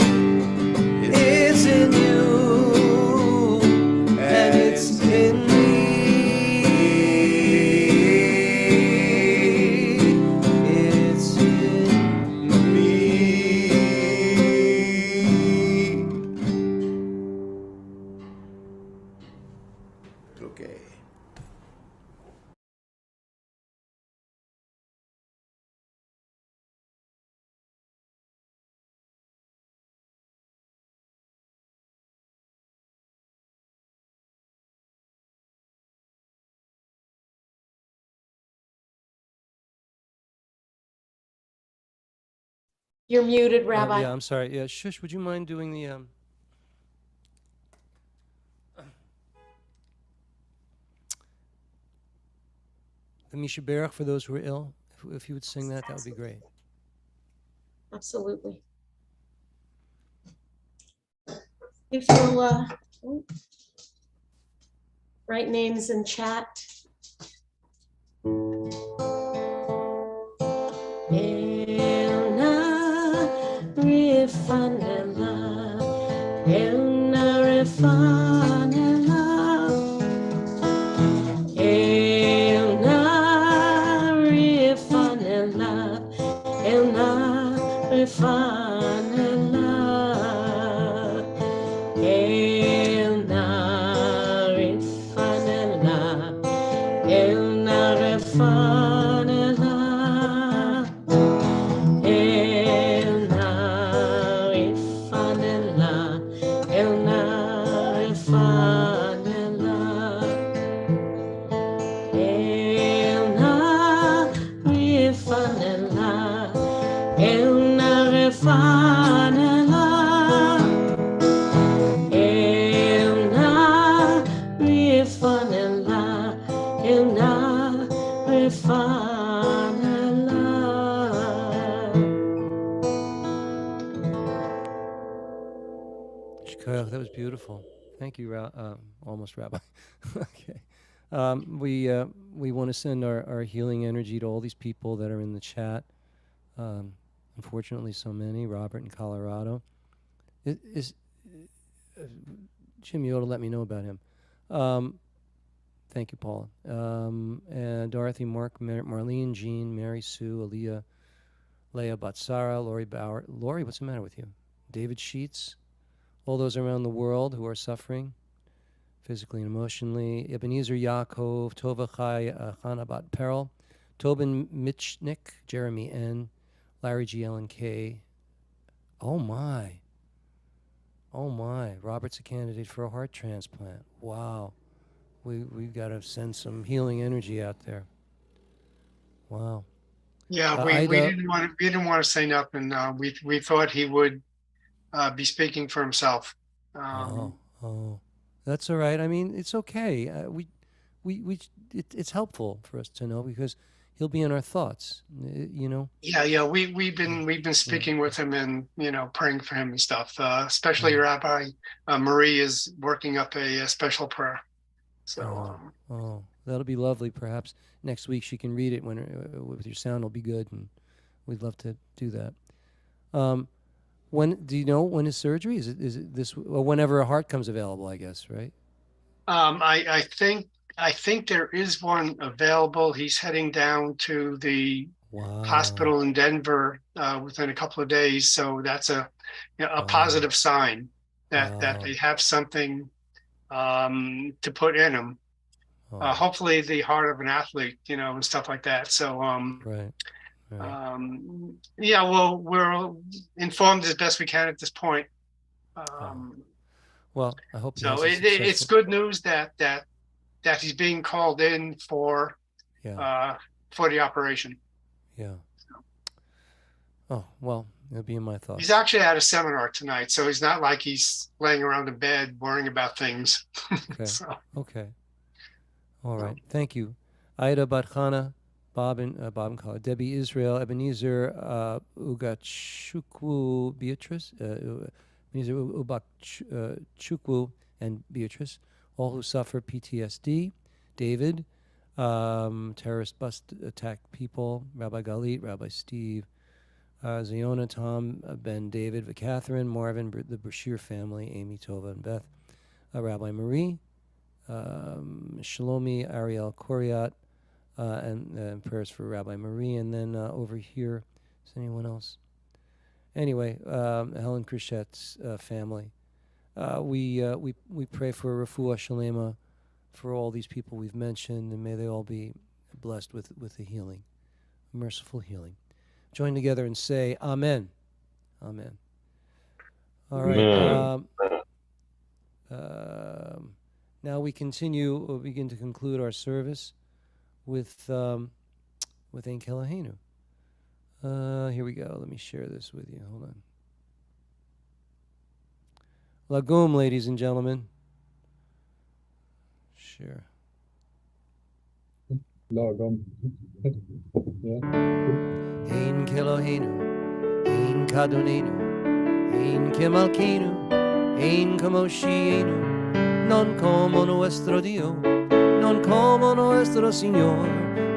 It's in you and it's in me. It's in me. Okay. You're muted, Rabbi. Yeah, I'm sorry. Yeah, Shush, would you mind doing the Misha Berach for those who are ill? If you would sing that, that would be great. Absolutely. If you'll write names in chat. Elna Rifanela, Elna Rifanela. refanela, el na refanela, el na refanela, el na refanela, el na refanela, el na refanela. That was beautiful. Thank you, almost Rabbi. Okay. We want to send our healing energy to all these people that are in the chat. Unfortunately, so many. Robert in Colorado. Jim, you ought to let me know about him. Thank you, Paula. And Dorothy, Mark, Marlene, Jean, Mary Sue, Aaliyah, Leah, Batsara, Lori Bauer. Lori, what's the matter with you? David Sheets. All those around the world who are suffering physically and emotionally. Ebenezer Yaakov, Tova Chai, Chana Bat Peril, Tobin Michnik, Jeremy N., Larry G. L. and K. Oh my. Robert's a candidate for a heart transplant. Wow. We've got to send some healing energy out there. Wow. Yeah, we didn't want to say nothing. We thought he would be speaking for himself. That's all right. I mean, it's okay. It's helpful for us to know because he'll be in our thoughts. You know. Yeah. We've been speaking with him and praying for him and stuff. Especially Rabbi Marie is working up a special prayer. So. That'll be lovely. Perhaps next week she can read it with your sound will be good, and we'd love to do that. When do you know when his surgery is? It this or whenever a heart comes available? I guess, right? I think there is one available. He's heading down to the hospital in Denver within a couple of days. So that's a positive sign that they have something to put in him. Hopefully, the heart of an athlete, and stuff like that. So right. Well, we're informed as best we can at this point. Well, I hope so. It's good news that he's being called in for the operation. Yeah. Oh well, it'll be in my thoughts. He's actually at a seminar tonight, so he's not like he's laying around in bed worrying about things. Okay. Okay. All right. Thank you, Ida Batchana. Bob and Debbie Israel, Ebenezer Ugachukwu Beatrice, Ebenezer Ubachukwu and Beatrice, all who suffer PTSD. David, terrorist bus attack people, Rabbi Galit, Rabbi Steve, Ziona, Tom, Ben, David, Catherine, Marvin, the Bashir family, Amy, Tova, and Beth, Rabbi Marie, Shalomi, Ariel, Koriat, and prayers for Rabbi Marie, and then over here, is anyone else? Anyway, Helen Krishet's family. We pray for Refuah Shalema for all these people we've mentioned, and may they all be blessed with a healing, a merciful healing. Join together and say Amen. Amen. All right. Now we begin to conclude our service with Ein Keloheinu. Here we go. Let me share this with you. Hold on. Lagum, ladies and gentlemen. Share. Lagom. Yeah. Ein Keloheinu, Ein Kadonenu, Ein Kemalkeinu, Ein Kamoshienu, non como nuestro Dio, non como nuestro Señor,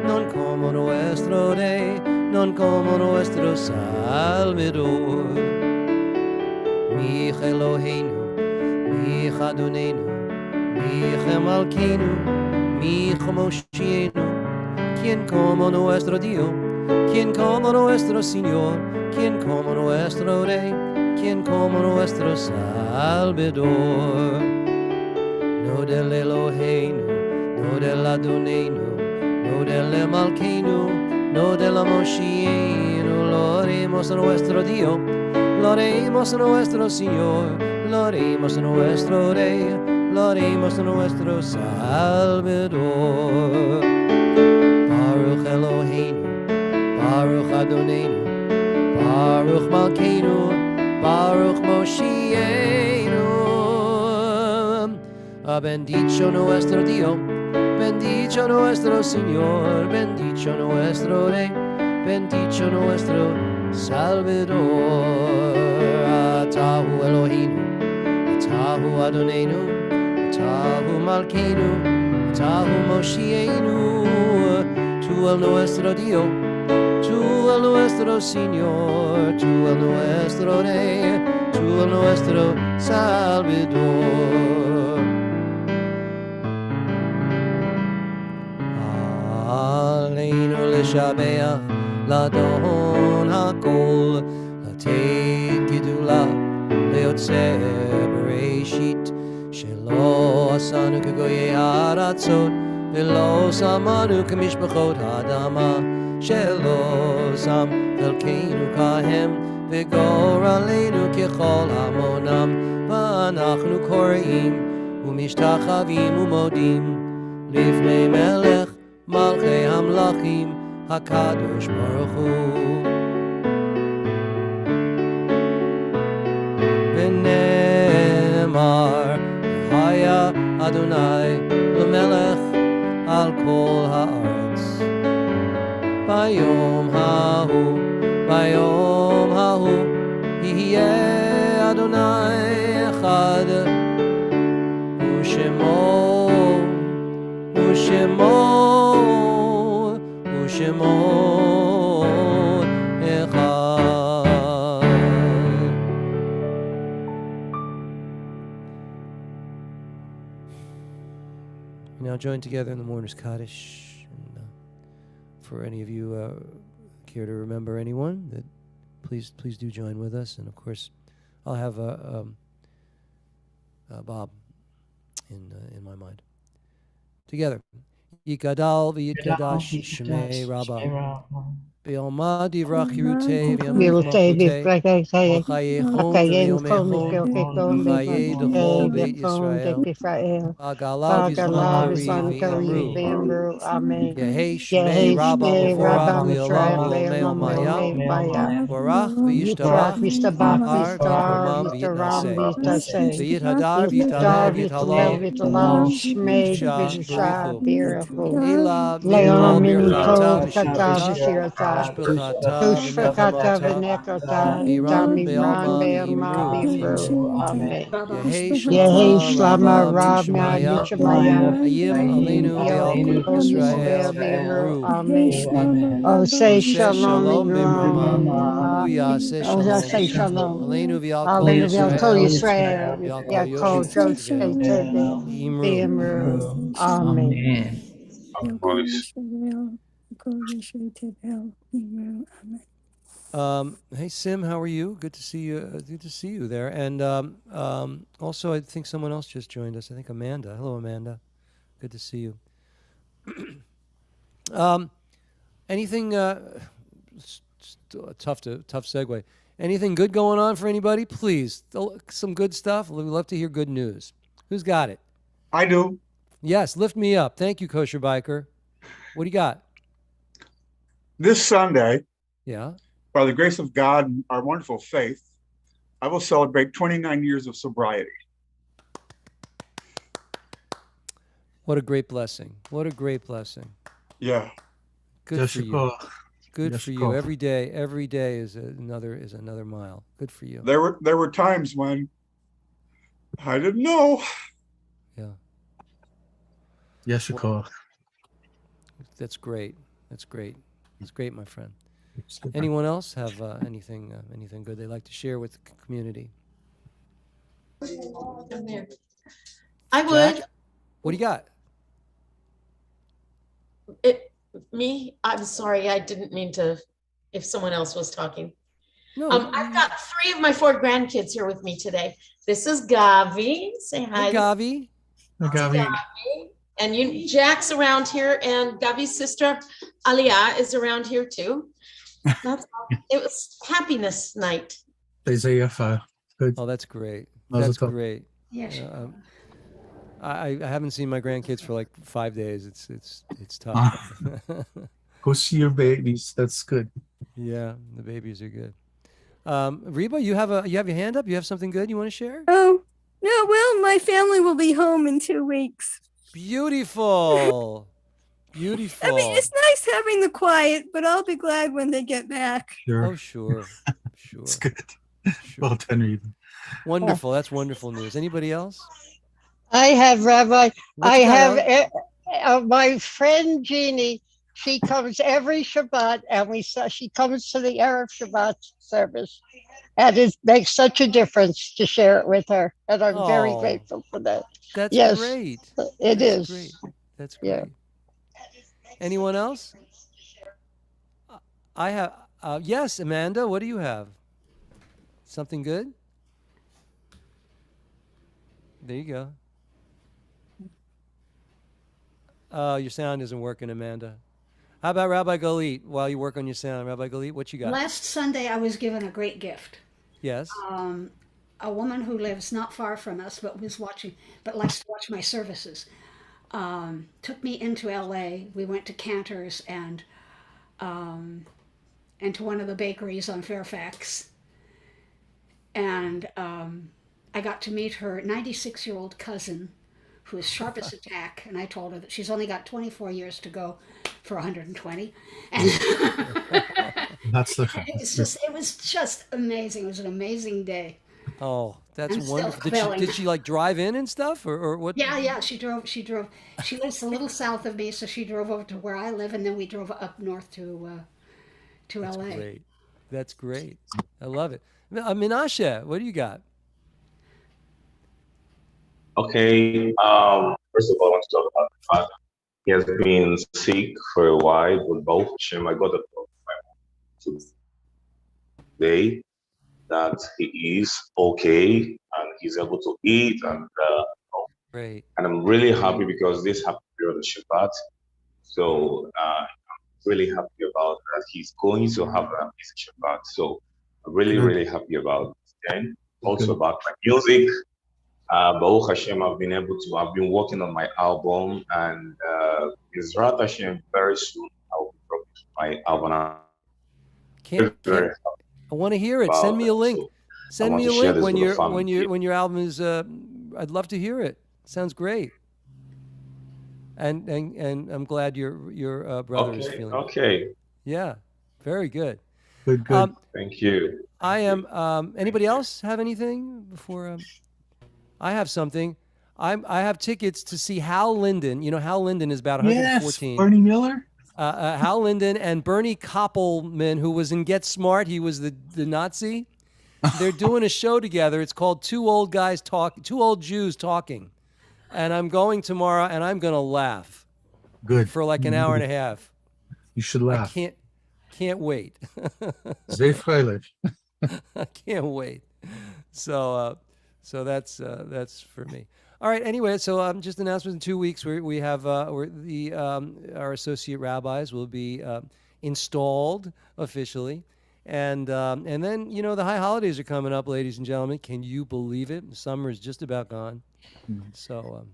non como nuestro Rey, non como nuestro Salvador. Mi Eloheinu, mi Adonenu, mi Malkeinu, mi Moshienu, quien como nuestro Dios, quien como nuestro Señor, quien como nuestro Rey, quien como nuestro Salvador. No del Eloheinu, no del Adonenu, no del Malkeinu, no del Moshienu, lo oremos a nuestro Dios, lo haremos nuestro Señor, lo haremos nuestro Rey, lo haremos nuestro Salvador. Baruch Eloheinu, Baruch Adonenu, Baruch Malkeinu, Baruch Moshienu. Bendicho nuestro Dios, bendicho nuestro Señor, bendicho nuestro Rey, bendicho nuestro Salvador. Atahu Eloheinu, Atahu Adonenu, Atahu Malkeinu, Atahu Moshienu. Tú el nuestro Dios, tú el nuestro Señor, tú el nuestro Rey, tú el nuestro Salvador. Aleinu l'shabeach l'adon hakol, l'tein gidula le'yotzeh bereshit, shelo asanu k'goyei ha'aratzot, v'lo samanu k'mishpachot ha'adama, shelo sam chelkeinu kahem, v'goralenu k'chol hamonam, v'anachnu koreim u'mishtachavim u'modim lifnei melech Malchei Hamlachim HaKadosh Baruch Hu. V'nemar Haya Adonai L'melech Al Kol Haaretz. Bayom Hahu Yihye Adonai Echad U'Shemo Echad. We now join together in the mourner's Kaddish. And, for any of you care to remember anyone, that please do join with us. And of course, I'll have Bob in my mind. Together. Yikadal v'yikadash shmei Rabbah. Be'alma divrach yirutei v'yamich malchutei. V'chayechon v'yomechon. V'chayei d'chol beit Yisrael. V'agalav yizman kari v'amru. Yehei shmei Rabbah v'vorach v'yolam v'olmei maya. V'vorach v'yishtabach v'har v'naseh. V'yithadar v'yitalev v'yithalal. Shmei Baruch Hu. Ela Leon b'chol Kata V'shirata. Tushvakata V'nekota. Dami Ran Be'alma B'imru. Amen. Yehi Shlama Rabna Yishamaya. Ayim Aleinu Yisrael B'imru. Amen. Oh, say Shalom Imram. Oh, say Shalom. Aleinu V'Yakol Yisrael. Yakol Joshkei Tebe. B'imru. Amen. Hey Sim, how are you? Good to see you. Good to see you there. And also, I think someone else just joined us. I think Amanda. Hello, Amanda. Good to see you. Anything? Tough segue. Anything good going on for anybody? Please, some good stuff. We'd love to hear good news. Who's got it? I do. Yes, lift me up. Thank you, Kosher Biker. What do you got? This Sunday, yeah, by the grace of God and our wonderful faith, I will celebrate 29 years of sobriety. What a great blessing. What a great blessing. Yeah. Good for you. Good for you. Every day is another mile. Good for you. There were times when I didn't know. Yeah. Yes, Shakor. That's great. That's great. That's great, my friend. Anyone else have anything good they'd like to share with the community? I would. Jack? What do you got? Me? I'm sorry. I didn't mean to, if someone else was talking. No. I've got 3 of my 4 grandkids here with me today. This is Gavi. Say hi. Hey, Gavi. Gavi. And Jack's around here, and Gavi's sister Aliyah is around here too. That's all. It was happiness night. Good. Oh, that's great. Mazel That's tov. great. Yes. I haven't seen my grandkids for like 5 days. It's tough. Go see your babies. That's good. Yeah, the babies are good. Reba, you have your hand up. You have something good you want to share? Oh, no, well, my family will be home in 2 weeks. Beautiful. Beautiful. I mean, it's nice having the quiet, but I'll be glad when they get back. Sure. Oh, sure. Sure. It's good. Sure. Well done, Reba. Wonderful. That's wonderful news. Anybody else? I have, Rabbi. What I you got, have my friend Jeannie. She comes every Shabbat, and she comes to the Erev Shabbat service, and it makes such a difference to share it with her, and I'm very grateful for that. That's yes, great. It That's is. Great. That's great. Yeah. Anyone else? I have. Yes, Amanda. What do you have? Something good? There you go. Your sound isn't working, Amanda. How about Rabbi Galit? While you work on your sound, Rabbi Galit, what you got? Last Sunday, I was given a great gift. Yes. A woman who lives not far from us, but likes to watch my services, took me into LA. We went to Cantor's and to one of the bakeries on Fairfax. And I got to meet her 96-year-old cousin, who is sharp as a tack, and I told her that she's only got 24 years to go for 120. And it was just amazing. It was an amazing day. Oh, that's I'm still wonderful. Did she like drive in and stuff or what? Yeah, she drove. She lives a little south of me, so she drove over to where I live, and then we drove up north to That's LA. Great. That's great. I love it. Menashe, what do you got? Okay. First of all, I want to talk about the father. He has been sick for a while with both Hashem. I got a call today that he is okay and he's able to eat and great. And I'm really happy because this happened during the Shabbat. So I'm really happy about that. He's going to have an amazing Shabbat. So I'm really happy about it. And also about my music. Baruch Hashem, I've been working on my album, and Izrat Hashem, very soon I'll be dropping my album. I want to hear it. Send me a link. Send me a link when your album is. I'd love to hear it. Sounds great. And I'm glad your brother is feeling. Okay. Yeah, very good. Good. Thank you. I am. Anybody else have anything before? I have something. I have tickets to see Hal Linden. You know, Hal Linden is about 114. Yes, Bernie Miller. Hal Linden and Bernie Koppelman, who was in Get Smart. He was the Nazi. They're doing a show together. It's called Two Old Jews Talking. And I'm going tomorrow, and I'm going to laugh. Good. For like an hour and a half. You should laugh. I can't wait. Sehr freilich. I can't wait. So that's for me. All right. Anyway, so just announcements in 2 weeks. We have our associate rabbis will be installed officially, and then the high holidays are coming up, ladies and gentlemen. Can you believe it? Summer is just about gone. So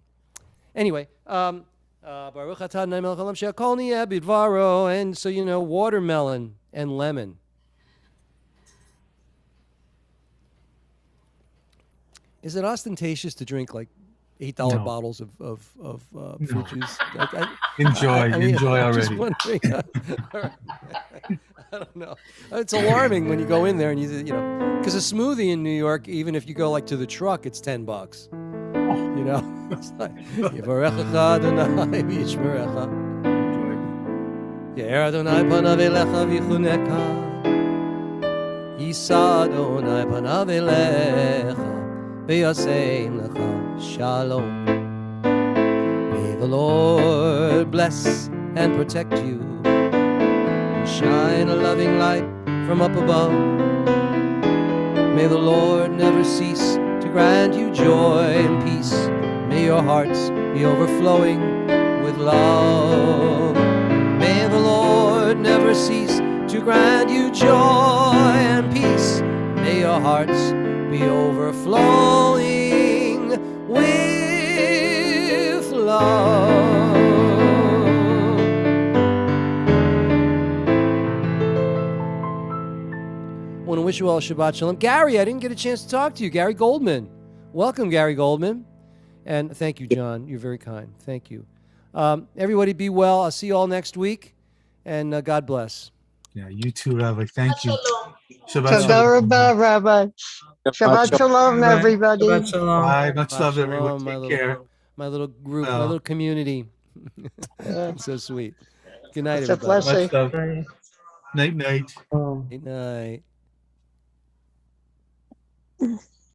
anyway, Baruch atah Adonai melech haolam she'akol niyeh bidvaro, and so watermelon and lemon. Is it ostentatious to drink like $8 bottles of fruit juice? Enjoy I'm just already. wondering. I don't know. It's alarming when you go in there and because a smoothie in New York, even if you go like to the truck, it's $10. It's like Yivarechecha Adonai v'yishmerecha. Ye'er Adonai panav elecha v'yichuneka. Yisa Adonai panav elecha. Shalom. May the Lord bless and protect you, and shine a loving light from up above. May the Lord never cease to grant you joy and peace. May your hearts be overflowing with love. May the Lord never cease to grant you joy and peace. May your hearts be overflowing with love. I want to wish you all Shabbat Shalom. Gary, I didn't get a chance to talk to you. Gary Goldman. Welcome, Gary Goldman. And thank you, John. You're very kind. Thank you. Everybody be well. I'll see you all next week. And God bless. Yeah, you too, Rabbi. Thank you. Shabbat Toda Shalom. rabah, Rabbi. Shabbat Shalom, everybody. Shabbat Shalom. Bye. Much Shabbat love, everyone. Shalom, Take care. my little group, my Well. little community. It's so sweet. Good night, It's a everybody. blessing. Much love. Night, night. Good night.